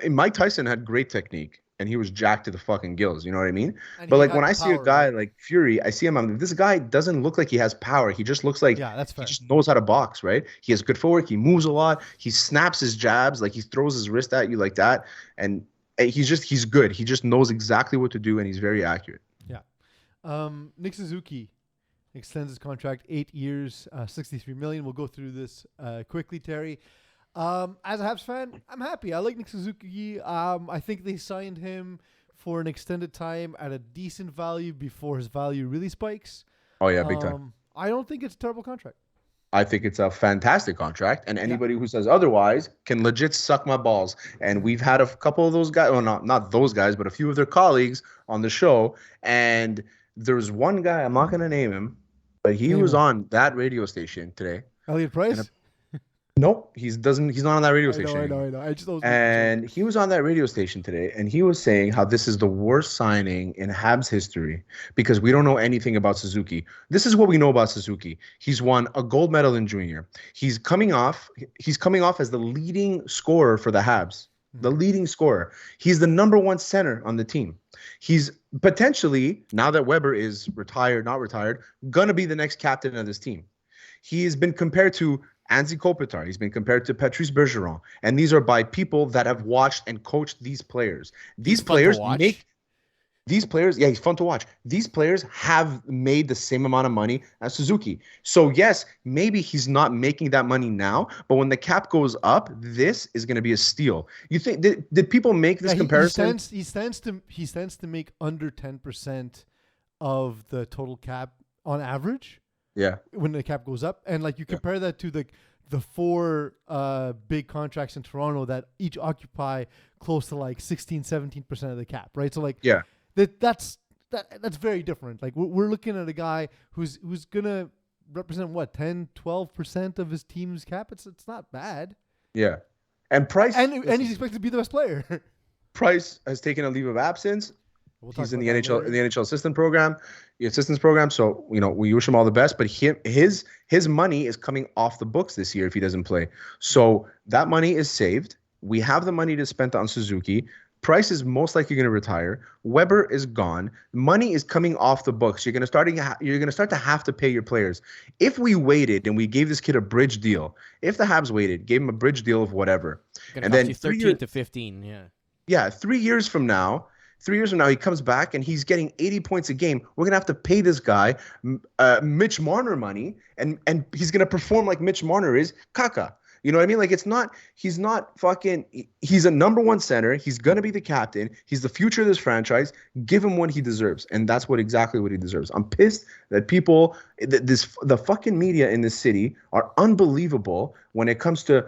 Mike Tyson had great technique. And he was jacked to the fucking gills, you know what I mean? But like when I see a guy like Fury, I see him. This guy doesn't look like he has power. He just looks like he just knows how to box, right? He has good footwork. He moves a lot. He snaps his jabs, like he throws his wrist at you like that. And he's good. He just knows exactly what to do, and he's very accurate. Yeah. Nick Suzuki extends his contract 8 years, $63 million. We'll go through this quickly, Terry. As a Habs fan, I'm happy. I like Nick Suzuki. I think they signed him for an extended time at a decent value before his value really spikes. Oh yeah, big time. I don't think it's a terrible contract. I think it's a fantastic contract, and anybody who says otherwise can legit suck my balls. And we've had a couple of those guys, well, not those guys, but a few of their colleagues on the show. And there was one guy, I'm not going to name him, but he was on that radio station today. Elliot Price? Nope, he's not on that radio station. I know. And he was on that radio station today, and he was saying how this is the worst signing in Habs history because we don't know anything about Suzuki. This is what we know about Suzuki. He's won a gold medal in junior. He's coming off as the leading scorer for the Habs. The leading scorer. He's the number one center on the team. He's potentially, now that Weber is not retired, gonna be the next captain of this team. He has been compared to Anze Kopitar. He's been compared to Patrice Bergeron. And these are by people that have watched and coached these players. These players he's fun to watch. These players have made the same amount of money as Suzuki. So yes, maybe he's not making that money now, but when the cap goes up, this is going to be a steal. You think did people make this comparison? He stands to make under 10% of the total cap on average. Yeah. When the cap goes up. And like you compare that to the four big contracts in Toronto that each occupy close to like 16-17% of the cap, right? So like that's very different. Like we're looking at a guy who's gonna represent 10-12% of his team's cap. It's not bad. Yeah. And Price and he's expected to be the best player. Price has taken a leave of absence. He's in the NHL assistance program. So, we wish him all the best, but his money is coming off the books this year if he doesn't play. So that money is saved. We have the money to spend on Suzuki. Price is most likely going to retire. Weber is gone. Money is coming off the books. You're going to start to have to pay your players. If we waited and we gave this kid a bridge deal, if the Habs waited, gave him a bridge deal of whatever, and then 13 to 15, yeah, 3 years from now, he comes back and he's getting 80 points a game. We're going to have to pay this guy Mitch Marner money, and he's going to perform like Mitch Marner is Kaka. You know what I mean? Like he's a number one center. He's going to be the captain. He's the future of this franchise. Give him what he deserves. And that's exactly what he deserves. I'm pissed that the fucking media in this city are unbelievable when it comes to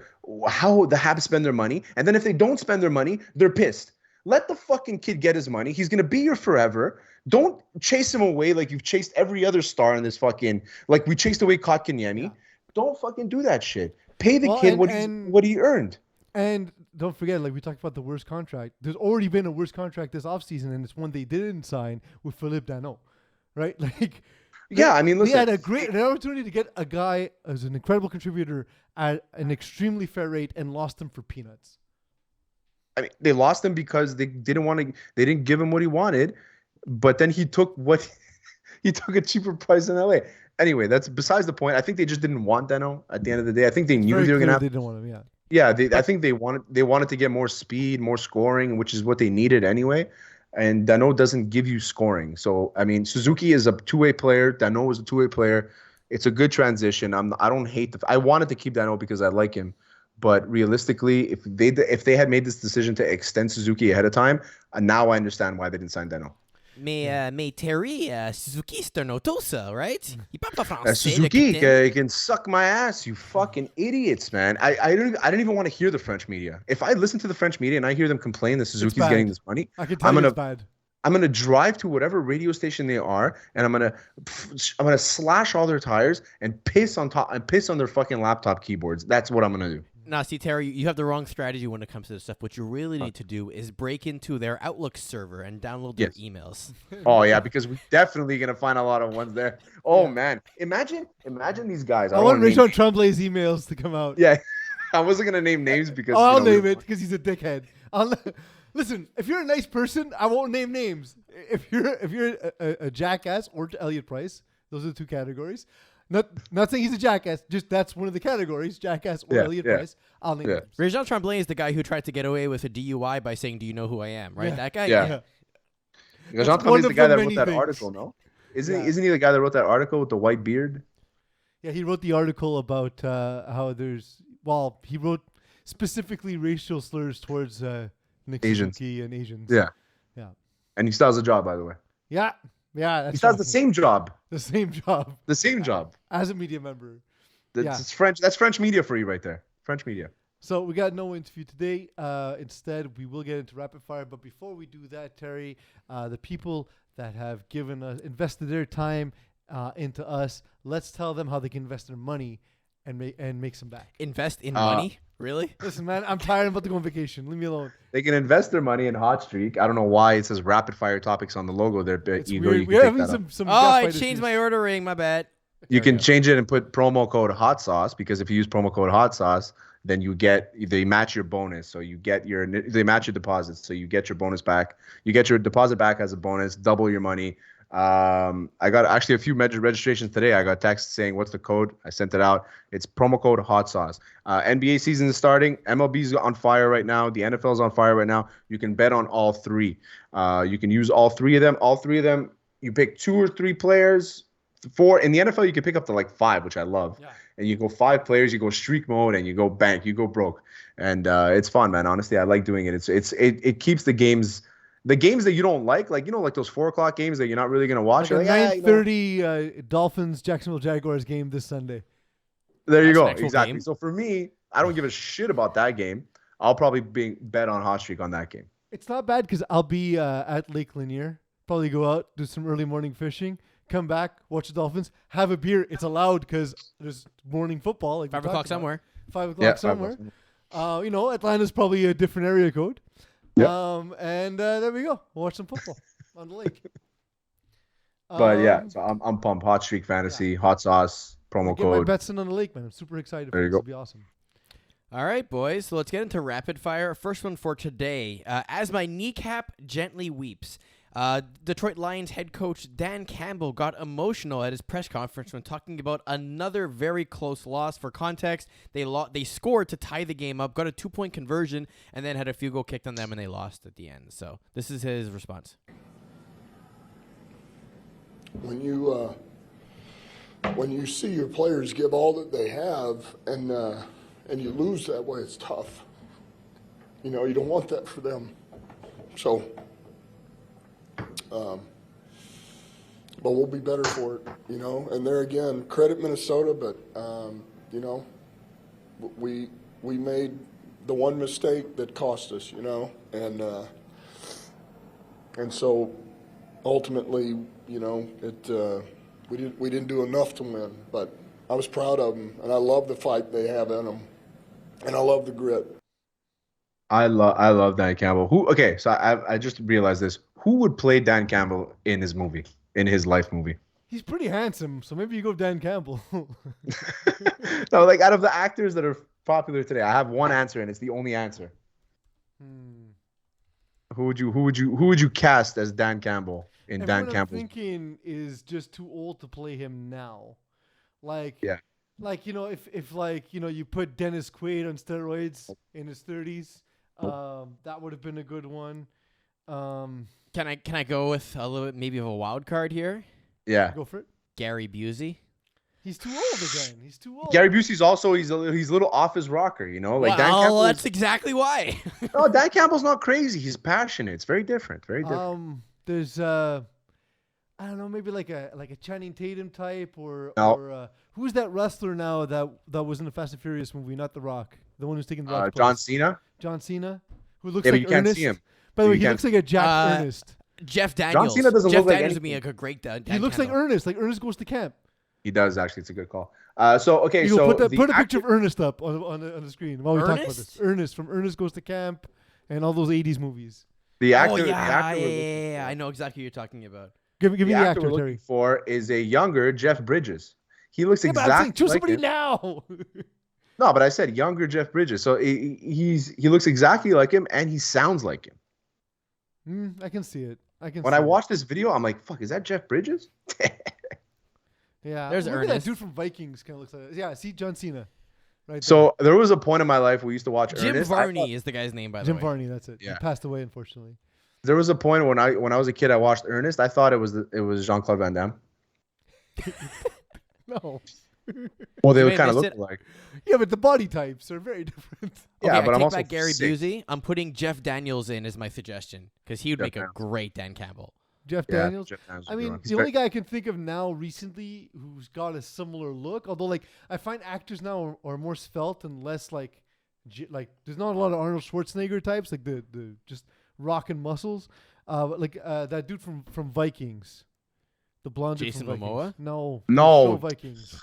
how the Habs spend their money. And then if they don't spend their money, they're pissed. Let the fucking kid get his money. He's going to be here forever. Don't chase him away like you've chased every other star in this fucking – like we chased away Kotkaniemi. don't fucking do that shit. Pay the Well, kid and what he earned. And don't forget, like we talked about the worst contract. There's already been a worst contract this offseason, and it's one they didn't sign with Philippe Danault, right? Like, Yeah, I mean, listen. they had an opportunity to get a guy as an incredible contributor at an extremely fair rate and lost him for peanuts. I mean, they lost him because they didn't give him what he wanted, but then he took he took a cheaper price in LA. Anyway, that's besides the point. I think they just didn't want Danault at the end of the day. I think they knew they were going to have. They didn't want him, yeah. Yeah, I think they wanted to get more speed, more scoring, which is what they needed anyway. And Danault doesn't give you scoring. So, I mean, Suzuki is a two-way player. Danault is a two-way player. It's a good transition. I don't hate I wanted to keep Danault because I like him. But realistically, if they had made this decision to extend Suzuki ahead of time, now I understand why they didn't sign Danault. Mais Terry, Suzuki, c'est un autosa, right? Il parle pas français. Suzuki can suck my ass, you fucking idiots, man. I don't even want to hear the French media. If I listen to the French media and I hear them complain that Suzuki's getting this money, I can tell it's bad. I'm gonna drive to whatever radio station they are, and I'm gonna slash all their tires and piss on their fucking laptop keyboards. That's what I'm gonna do. Now, see, Terry, you have the wrong strategy when it comes to this stuff. What you really need to do is break into their Outlook server and download their emails. Oh, yeah, because we're definitely going to find a lot of ones there. Oh, man. Imagine these guys. I want Jon Tremblay's emails to come out. Yeah. I wasn't going to name names because... I'll name it because he's a dickhead. Listen, if you're a nice person, I won't name names. If you're a jackass or Elliot Price, those are the two categories. Not saying he's a jackass, just that's one of the categories, jackass or Elliot Price. I'll name it. Jon Tremblay is the guy who tried to get away with a DUI by saying, "Do you know who I am?" Right? Yeah. That guy? Yeah. Jon Tremblay is the guy that wrote that article, no? Isn't he the guy that wrote that article with the white beard? Yeah, he wrote the article about how he wrote specifically racial slurs towards Nick Suzuki and Asians. Yeah. Yeah. And he still has a job, by the way. Yeah. Yeah, he still has the same job. The same job. As a media member. That's French. That's French media for you right there. French media. So we got no interview today. Instead, we will get into rapid fire. But before we do that, Terry, the people that have invested their time into us, let's tell them how they can invest their money and make some back. Invest in money? Really? Listen, man, I'm tired. I'm about to go on vacation. Leave me alone. They can invest their money in Hot Streak. I don't know why it says rapid fire topics on the logo there. But we're having some I changed my ordering. My bad. You can change it and put promo code Hot Sauce, because if you use promo code Hot Sauce, then they match your bonus. So they match your deposits. So you get your bonus back. You get your deposit back as a bonus, double your money. I got actually a few registrations today. I got text saying, what's the code? I sent it out. It's promo code Hot Sauce. NBA season is starting. MLB's on fire right now. The NFL's on fire right now. You can bet on all three. You can use all three of them. All three of them, you pick 2 or 3 players. 4 in the NFL, you can pick up to like 5, which I love. Yeah. And you go 5 players, you go streak mode, and you go bank, you go broke, and it's fun, man. Honestly, I like doing it. It keeps the games that you don't like those 4:00 games that you're not really gonna watch. Like 9:30 Dolphins Jacksonville Jaguars game this Sunday. There you go, exactly. Game. So for me, I don't give a shit about that game. I'll probably bet on Hot Streak on that game. It's not bad because I'll be at Lake Lanier. Probably go out, do some early morning fishing. Come back, watch the Dolphins, have a beer. It's allowed because there's morning football. Like 5 o'clock somewhere. 5 o'clock somewhere. Atlanta's probably a different area code. Yep. And there we go. We'll watch some football on the lake. But so I'm pumped. Hot Streak Fantasy, Hot Sauce, promo code. Get my bets in on the lake, man. I'm super excited for this. It'll be awesome. All right, boys. So let's get into rapid fire. First one for today. As my kneecap gently weeps. Detroit Lions head coach Dan Campbell got emotional at his press conference when talking about another very close loss. For context, they scored to tie the game up, got a 2-point conversion, and then had a field goal kicked on them, and they lost at the end. So this is his response. When you see your players give all that they have, and you lose that way, it's tough. You don't want that for them. So. But we'll be better for it, And there again, credit Minnesota, but we made the one mistake that cost us, and so ultimately, we didn't do enough to win, but I was proud of them, and I love the fight they have in them, and I love the grit. I love Dan Campbell. Okay, so I just realized this. Who would play Dan Campbell in his movie, in his life movie? He's pretty handsome, so maybe you go Dan Campbell. No, like out of the actors that are popular today, I have one answer, and it's the only answer. Who would you cast as Dan Campbell in Everyone Dan Campbell? I'm thinking is just too old to play him now. Like, Yeah. Like, if like, you put Dennis Quaid on steroids in his 30s, that would have been a good one. Can I go with a little bit maybe of a wild card here? Yeah. Go for it. Gary Busey. He's too old again. He's too old. Gary Busey's also he's a little off his rocker, Like Dan Well, Campbell. that's exactly why. No, Dan Campbell's not crazy. He's passionate. It's very different. Very different. There's I don't know, maybe like a Channing Tatum type or who's that wrestler now that was in the Fast and Furious movie, not The Rock, the one who's taking the Rock's John place. Cena. John Cena, who looks Yeah, but like you can't Ernest. see him. By the way, You he can't- looks like a Jack Ernest. Jeff Daniels. Cena doesn't Jeff look like Daniels would be anything. a great Dan He looks Campbell. like Ernest Goes to Camp. He does actually. It's a good call. So Put a picture of Ernest up on the screen while we talk about this. Ernest? Ernest from Ernest Goes to Camp and all those 80s movies. the actor. Oh the yeah, actor we're looking yeah. for- I know exactly what you're talking about. Give me The the actor actor, we're Terry. looking for is a younger Jeff Bridges. He looks Yeah, but I'm saying exactly choose like somebody him. now. No, but I said younger Jeff Bridges. So he looks exactly like him, and he sounds like him. I can see it. When I watched this video, I'm like, "Fuck, is that Jeff Bridges?" Yeah, There's maybe Ernest. that dude from Vikings kind of looks like. Yeah, see John Cena. Right. So there was a point in my life we used to watch Jim Ernest. Varney is the guy's name, by the Jim way. Varney. That's it. Yeah. He passed away, unfortunately. There was a point when I was a kid, I watched Ernest. I thought it was Jean-Claude Van Damme. No. Well, they So would wait, kind of they look said- alike. Yeah, but the body types are very different. Yeah, Okay, but I I'm take also back Gary sick. Busey. I'm putting Jeff Daniels in as my suggestion because he would Jeff make a Daniels. great Dan Campbell. Jeff Yeah, Daniels. Jeff Daniels I would be mean, one. He's the only very- guy I can think of now recently who's got a similar look, although like I find actors now are more svelte and less like there's not a lot of Arnold Schwarzenegger types, like the just rockin' muscles. That dude from Vikings, the blonde dude Jason from Vikings. Momoa? No, No. Vikings.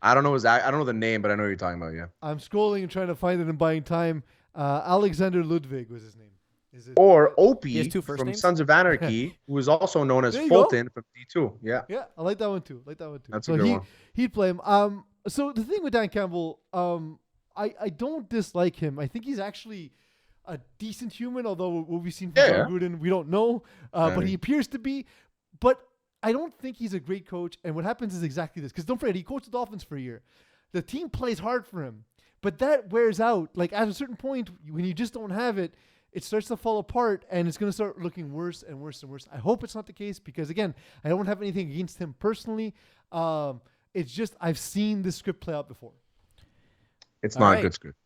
I don't know the name, but I know what you're talking about. Yeah. I'm scrolling and trying to find it and buying time. Alexander Ludwig was his name. Is it? Or He has Opie two first from names? Sons of Anarchy, who is also known as There you go. Fulton from D2. Yeah. Yeah, I like that one too. That's so a good one. he'd play him. So the thing with Dan Campbell, I don't dislike him. I think he's actually a decent human, although what we've seen from Jon Gruden, we don't know. But he appears to be. But I don't think he's a great coach. And what happens is exactly this. Because don't forget, he coached the Dolphins for a year. The team plays hard for him. But that wears out. Like at a certain point, when you just don't have it, it starts to fall apart, and it's going to start looking worse and worse and worse. I hope it's not the case because, again, I don't have anything against him personally. It's just I've seen this script play out before. It's All not right. a good script.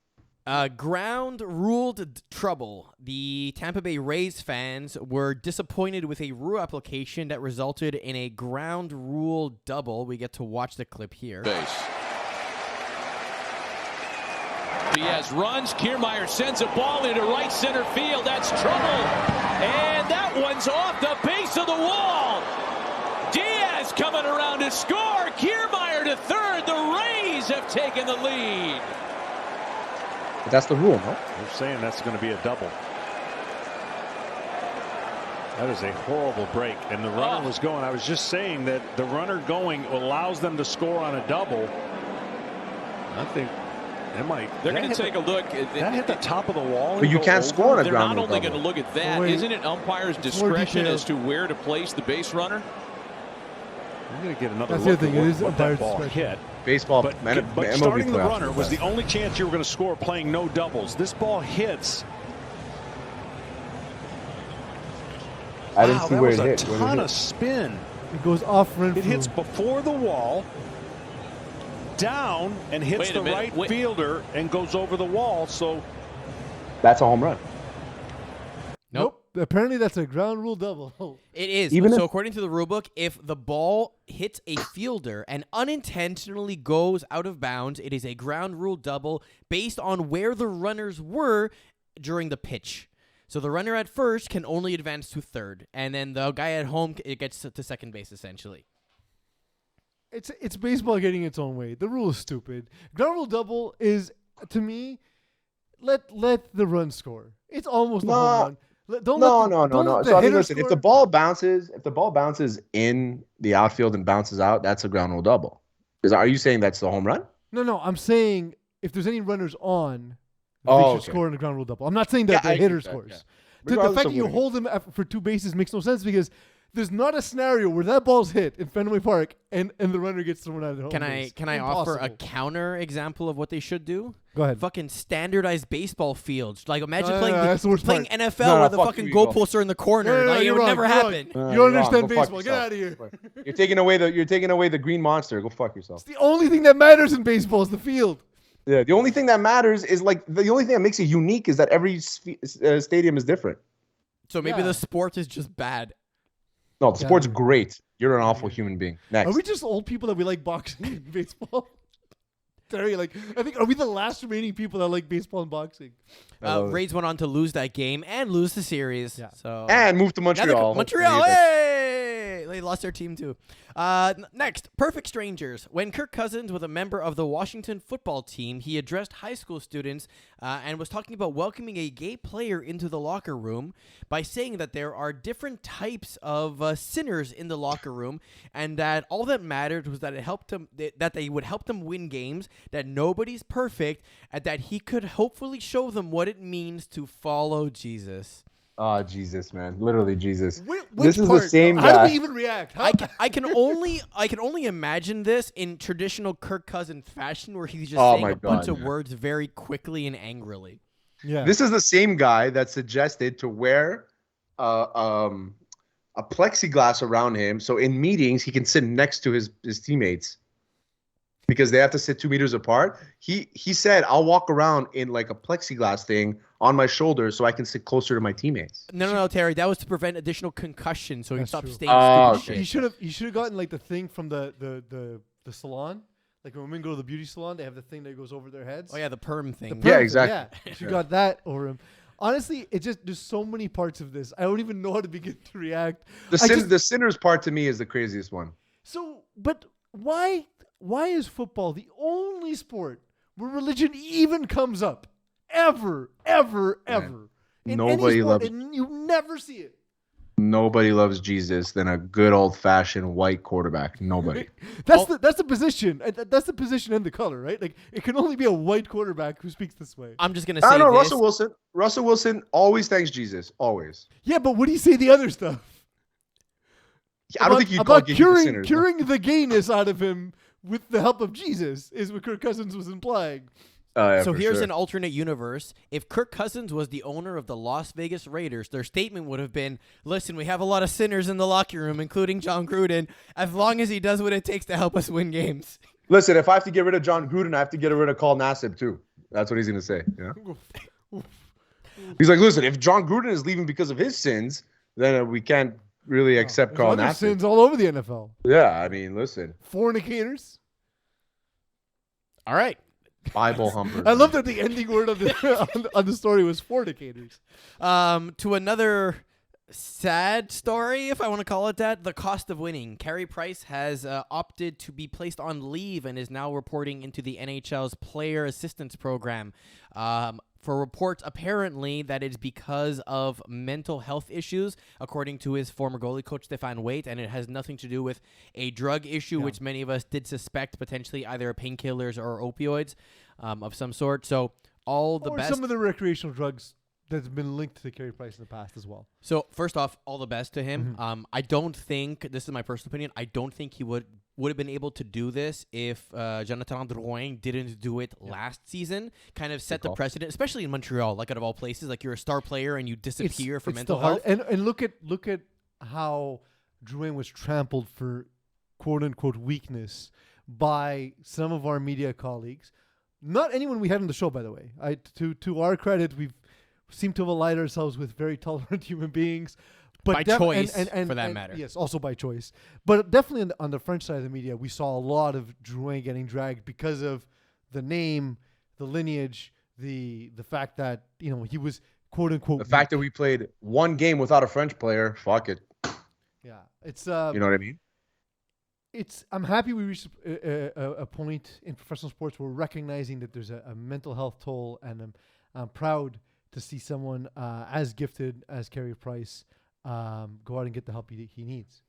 Ground ruled trouble. The Tampa Bay Rays fans were disappointed with a rule application that resulted in a ground rule double. We get to watch the clip here. Base. Diaz runs. Kiermaier sends a ball into right center field. That's trouble. And that one's off the base of the wall. Diaz coming around to score. Kiermaier to third. The Rays have taken the lead. But that's the rule, no? They're saying that's going to be a double. That is a horrible break. And the runner was going. I was just saying that the runner going allows them to score on a double. I think they might. They're going to take a look. That hit the top of the wall. But you can't score on a They're ground not rule only double. going to look at that. Wait. Isn't it umpire's more discretion detailed. as to where to place the base runner? I'm going to get another That's the look other thing. at It is what that umpire's ball discretion. hit. Baseball, But MLB starting the playoffs runner are was the best. only chance you were going to score playing no doubles. This ball hits. I didn't Wow, see that where was it a hit. When ton it of hit. spin. It goes off Renfrew. It hits before the wall, down, and hits Wait a the minute, right wait. fielder and goes over the wall. So That's a home run. Nope. Apparently, that's a ground rule double. It is. Even So if- according to the rulebook, if the ball hits a fielder and unintentionally goes out of bounds, it is a ground rule double based on where the runners were during the pitch. So the runner at first can only advance to third, and then the guy at home it gets to second base essentially. It's baseball getting its own way. The rule is stupid. Ground rule double is, to me, let the run score. It's almost a home run. No. So I mean, listen, if the ball bounces in the outfield and bounces out, that's a ground rule double. Are you saying that's the home run? No. I'm saying if there's any runners on, they should score in the ground rule double. I'm not saying that the hitter scores. The fact that you hold him for 2 bases makes no sense because there's not a scenario where that ball's hit in Fenway Park and the runner gets thrown out of the home base. Can I offer a counter example of what they should do? Go ahead. Fucking standardized baseball fields. Like imagine playing NFL where the fucking goalposts are in the corner. Like it would never happen. You don't understand baseball. Get out of here. You're taking away the green monster. Go fuck yourself. It's the only thing that matters in baseball is the field. Yeah, the only thing that matters is the only thing that makes it unique is that every stadium is different. So maybe the sport is just bad. No, the sport's great. You're an awful human being. Next. Are we just old people that we like boxing and baseball? Terry, I think, are we the last remaining people that like baseball and boxing? Rays went on to lose that game and lose the series. Yeah. And move to Montreal. Montreal, hey! They lost their team too. Next, Perfect Strangers. When Kirk Cousins was a member of the Washington football team, he addressed high school students and was talking about welcoming a gay player into the locker room by saying that there are different types of sinners in the locker room, and that all that mattered was that it helped them, that they would help them win games, that nobody's perfect, and that he could hopefully show them what it means to follow Jesus. Oh, Jesus, man. Literally Jesus. This is the same guy. How do we even react? I can only imagine this in traditional Kirk Cousins fashion where he's just saying a bunch of words very quickly and angrily. Yeah. This is the same guy that suggested to wear a plexiglass around him so in meetings he can sit next to his teammates because they have to sit 2 meters apart. He said, I'll walk around in like a plexiglass thing on my shoulder so I can sit closer to my teammates. No, Terry. That was to prevent additional concussion, so he stopped staying stupid shit. He should have gotten like the thing from the salon. Like when women go to the beauty salon, they have the thing that goes over their heads. Oh yeah, the perm thing. Yeah, exactly. Yeah, you got that over him. Honestly, there's so many parts of this. I don't even know how to begin to react. The sinners part to me is the craziest one. So, but why is football the only sport where religion even comes up? Ever. In Nobody sport, loves. and you never see it. Nobody loves Jesus than a good old-fashioned white quarterback. Nobody. That's the position. That's the position and the color, right? Like it can only be a white quarterback who speaks this way. I'm just gonna say I know this. Russell Wilson always thanks Jesus. Always. Yeah, but what do you say the other stuff? I don't think you call curing the gayness out of him with the help of Jesus is what Kirk Cousins was implying. So here's an alternate universe. If Kirk Cousins was the owner of the Las Vegas Raiders, their statement would have been, listen, we have a lot of sinners in the locker room, including Jon Gruden, as long as he does what it takes to help us win games. Listen, if I have to get rid of Jon Gruden, I have to get rid of Carl Nassib too. That's what he's going to say. Yeah. He's like, listen, if Jon Gruden is leaving because of his sins, then we can't really accept Carl Nassib. Sins all over the NFL. Yeah, I mean, listen. Fornicators. All right. Bible humpers. I love that the ending word of on the story was fornicators. To another sad story, if I want to call it that, the cost of winning. Carey Price has opted to be placed on leave and is now reporting into the NHL's player assistance program. For reports, apparently, that it's because of mental health issues, according to his former goalie coach, Stéphane Waite, and it has nothing to do with a drug issue, which many of us did suspect potentially either painkillers or opioids of some sort. So all the best. Or some of the recreational drugs that's been linked to Carey Price in the past as well. So first off, all the best to him. Mm-hmm. I don't think, this is my personal opinion, I don't think he would have been able to do this if Jonathan Drouin didn't do it last season. Kind of set the precedent, especially in Montreal, like out of all places. Like you're a star player and you disappear for mental health. And look at how Drouin was trampled for quote unquote weakness by some of our media colleagues. Not anyone we had on the show, by the way. To our credit, we've seem to have allied ourselves with very tolerant human beings. But by choice, for that matter. Yes, also by choice. But definitely on the French side of the media, we saw a lot of Drouin getting dragged because of the name, the lineage, the fact that, he was quote unquote. The fact that we played one game without a French player, fuck it. Yeah. It's you know what I mean? I'm happy we reached a point in professional sports where we're recognizing that there's a mental health toll, and I'm proud to see someone as gifted as Carey Price go out and get the help he needs.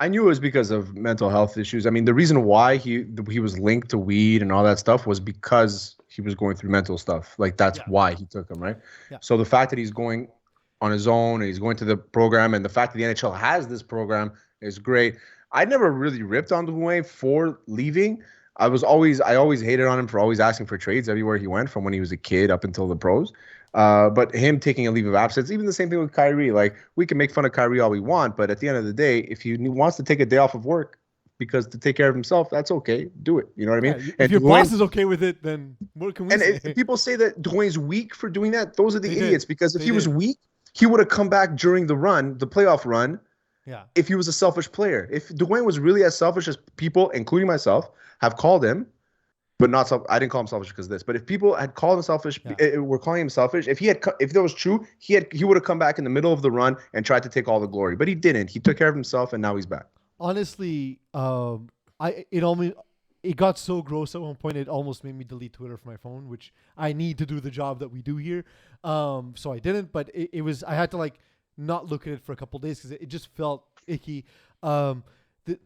I knew it was because of mental health issues. I mean, the reason why he was linked to weed and all that stuff was because he was going through mental stuff. Like, that's why he took him, right? Yeah. So the fact that he's going on his own and he's going to the program, and the fact that the NHL has this program is great. I never really ripped on Dwayne for leaving. I always hated on him for always asking for trades everywhere he went, from when he was a kid up until the pros. But him taking a leave of absence, even the same thing with Kyrie. Like, we can make fun of Kyrie all we want, but at the end of the day, if he wants to take a day off of work because to take care of himself, that's okay. Do it. You know what I mean? Yeah, if and your boss is okay with it, then what can we say? And people say that Dwayne's weak for doing that. Those are the They idiots. did. Because if They he was did. weak, he would have come back during the run, the playoff run. Yeah. If he was a selfish player. If Dwayne was really as selfish as people, including myself, have called him, but not I didn't call him selfish because of this. But if people had called him selfish, were calling him selfish, if that was true, he would have come back in the middle of the run and tried to take all the glory. But he didn't. He took care of himself, and now he's back. Honestly, it got so gross at one point it almost made me delete Twitter from my phone, which I need to do the job that we do here. So I didn't, but it was, I had to like not look at it for a couple of days because it just felt icky.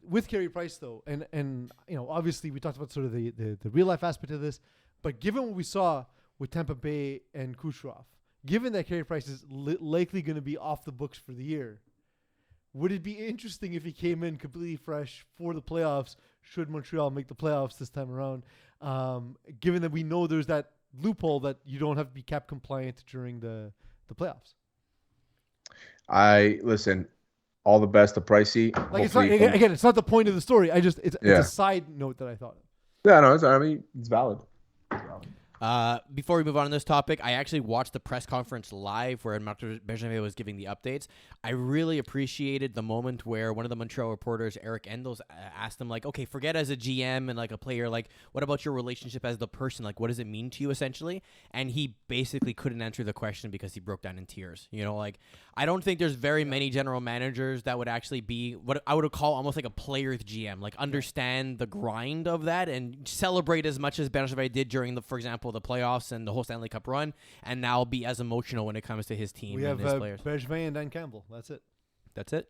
With Carey Price though, and you know, obviously we talked about sort of the real life aspect of this, but given what we saw with Tampa Bay and Kucherov, given that Carey Price is likely going to be off the books for the year, would it be interesting if he came in completely fresh for the playoffs, should Montreal make the playoffs this time around, given that we know there's that loophole that you don't have to be cap compliant during the playoffs? Listen, all the best to Pricey. Like, it's not, again, it's not the point of the story. It's a side note that I thought of. Yeah, no, it's valid. Before we move on to this topic, I actually watched the press conference live where Marc Bergevin was giving the updates. I really appreciated the moment where one of the Montreal reporters, Eric Endels, asked him, like, okay, forget as a GM and like a player, like, what about your relationship as the person? Like, what does it mean to you, essentially? And he basically couldn't answer the question because he broke down in tears. You know, like, I don't think there's very many general managers that would actually be what I would call almost like a player's GM, like understand the grind of that and celebrate as much as Bergevin did during for example, the playoffs and the whole Stanley Cup run, and now be as emotional when it comes to his team and his players. Bergevin and Dan Campbell. That's it.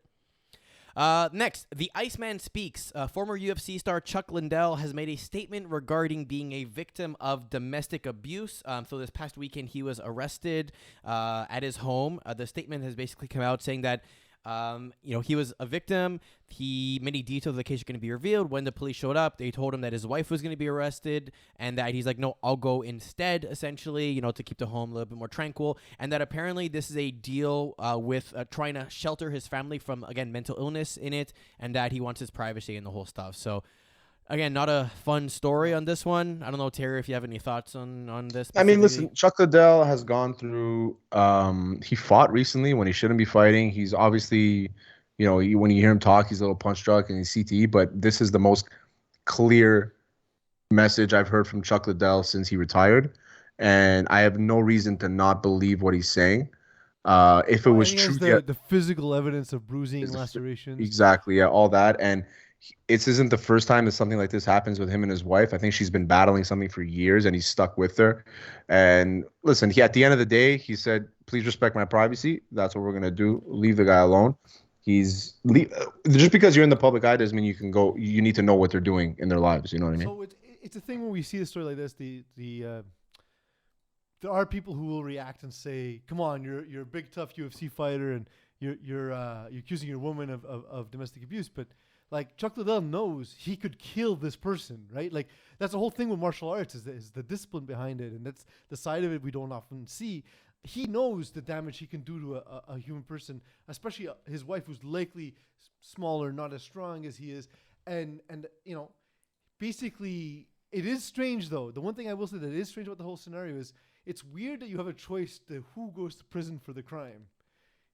Next, the Iceman speaks. Former UFC star Chuck Liddell has made a statement regarding being a victim of domestic abuse. So this past weekend, he was arrested at his home. The statement has basically come out saying that he was a victim. Many details of the case are going to be revealed. When the police showed up, they told him that his wife was going to be arrested and that he's like, no, I'll go instead, essentially, to keep the home a little bit more tranquil. And that apparently this is a deal with trying to shelter his family from, again, mental illness in it, and that he wants his privacy and the whole stuff. So, again, not a fun story on this one. I don't know, Terry, if you have any thoughts on this. I mean, listen, Chuck Liddell has gone through he fought recently when he shouldn't be fighting. He's obviously, when you hear him talk, he's a little punch drunk and he's CTE, but this is the most clear message I've heard from Chuck Liddell since he retired. And I have no reason to not believe what he's saying. If it was true, the physical evidence of bruising, lacerations. Exactly. Yeah. All that. And it isn't the first time that something like this happens with him and his wife. I think she's been battling something for years and he's stuck with her. And listen, at the end of the day, he said, please respect my privacy. That's what we're going to do. Leave the guy alone. Just because you're in the public eye doesn't mean you can go. You need to know what they're doing in their lives. You know what I mean? So it's a thing when we see a story like this. There are people who will react and say, "Come on, you're a big tough UFC fighter, and you're accusing your woman of domestic abuse." But like Chuck Liddell knows he could kill this person, right? Like that's the whole thing with martial arts is the discipline behind it, and that's the side of it we don't often see. He knows the damage he can do to a human person, especially his wife, who's likely smaller, not as strong as he is, and basically it is strange though. The one thing I will say that is strange about the whole scenario is it's weird that you have a choice to who goes to prison for the crime.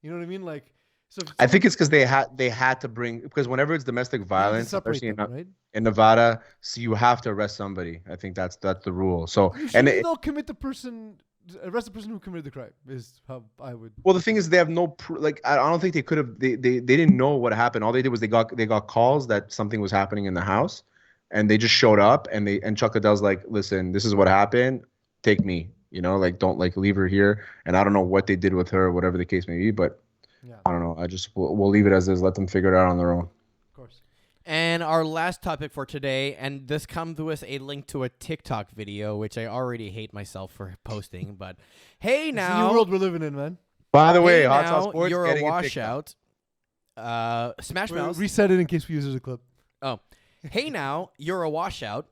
You know what I mean? Like, so I think it's because they had to bring, because whenever it's domestic violence, especially right? in Nevada, so you have to arrest somebody. I think that's the rule. So they'll commit the person arrest the person who committed the crime is how I would. Well, the thing is, they have no I don't think they could have. They didn't know what happened. All they did was they got calls that something was happening in the house, and they just showed up. And Chuck Liddell's like, listen, this is what happened. Take me. You know, like don't like leave her here. And I don't know what they did with her, whatever the case may be. But I don't know. We'll leave it as is. Let them figure it out on their own. Of course. And our last topic for today, and this comes with a link to a TikTok video, which I already hate myself for posting. But hey, It's now the new world we're living in, man. By the way, hey, Hot now, Sauce Sports you're a getting TikTok. washout. Smash Mouth. Reset it in case we use it as a clip. Oh, hey now, you're a washout.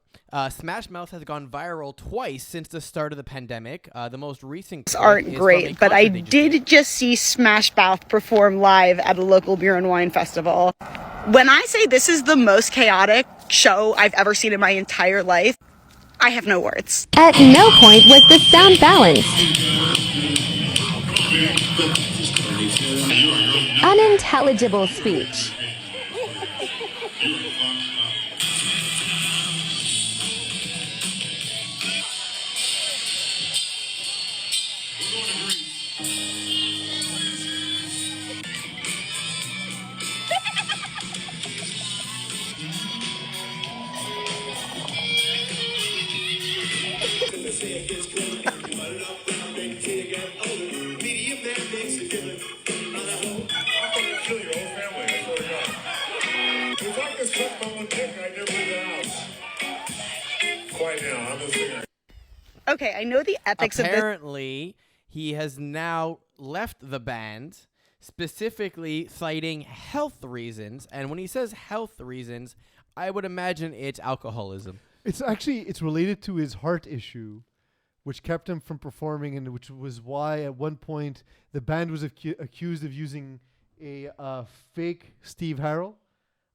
Smash Mouth has gone viral twice since the start of the pandemic. The most recent clip Aren't is great, from a but I concert they did just see Smash Mouth perform live at a local beer and wine festival. When I say this is the most chaotic show I've ever seen in my entire life, I have no words. At no point was the sound balanced. Unintelligible speech. Okay, I know the ethics of this. Apparently, he has now left the band, specifically citing health reasons. And when he says health reasons, I would imagine it's alcoholism. It's related to his heart issue, which kept him from performing, and which was why at one point the band was accused of using a fake Steve Harwell.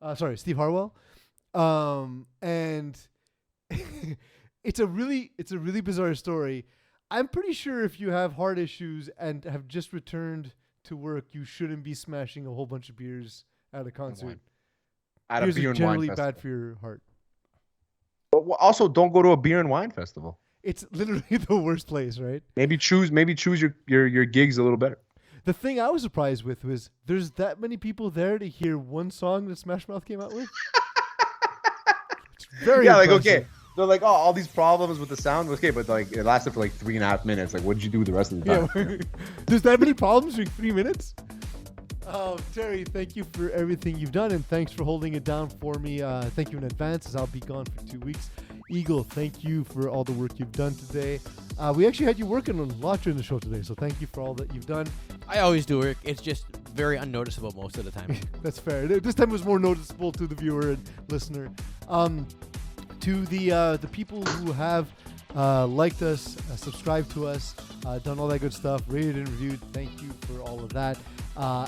And it's a really bizarre story. I'm pretty sure if you have heart issues and have just returned to work, you shouldn't be smashing a whole bunch of beers at a concert. At a Beers beer are and wine generally festival. bad for your heart. But also, don't go to a beer and wine festival. It's literally the worst place, right? Maybe choose your gigs a little better. The thing I was surprised with was there's that many people there to hear one song that Smash Mouth came out with. It's very like impressive. okay, they're like, oh, all these problems with the sound, okay, but like it lasted for like 3.5 minutes. Like, what did you do the rest of the time? Yeah, there's that many problems during 3 minutes. Oh, Terry, thank you for everything you've done, and thanks for holding it down for me. Thank you in advance, as I'll be gone for 2 weeks. Eagle, thank you for all the work you've done today. We actually had you working a lot during the show today, so thank you for all that you've done. I always do it. It's just very unnoticeable most of the time. That's fair. This time was more noticeable to the viewer and listener. To the people who have liked us, subscribed to us, done all that good stuff, rated and reviewed, thank you for all of that.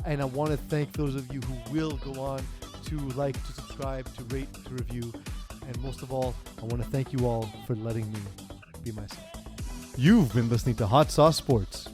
And I want to thank those of you who will go on to like, to subscribe, to rate, to review. And most of all, I want to thank you all for letting me be myself. You've been listening to Hot Sauce Sports.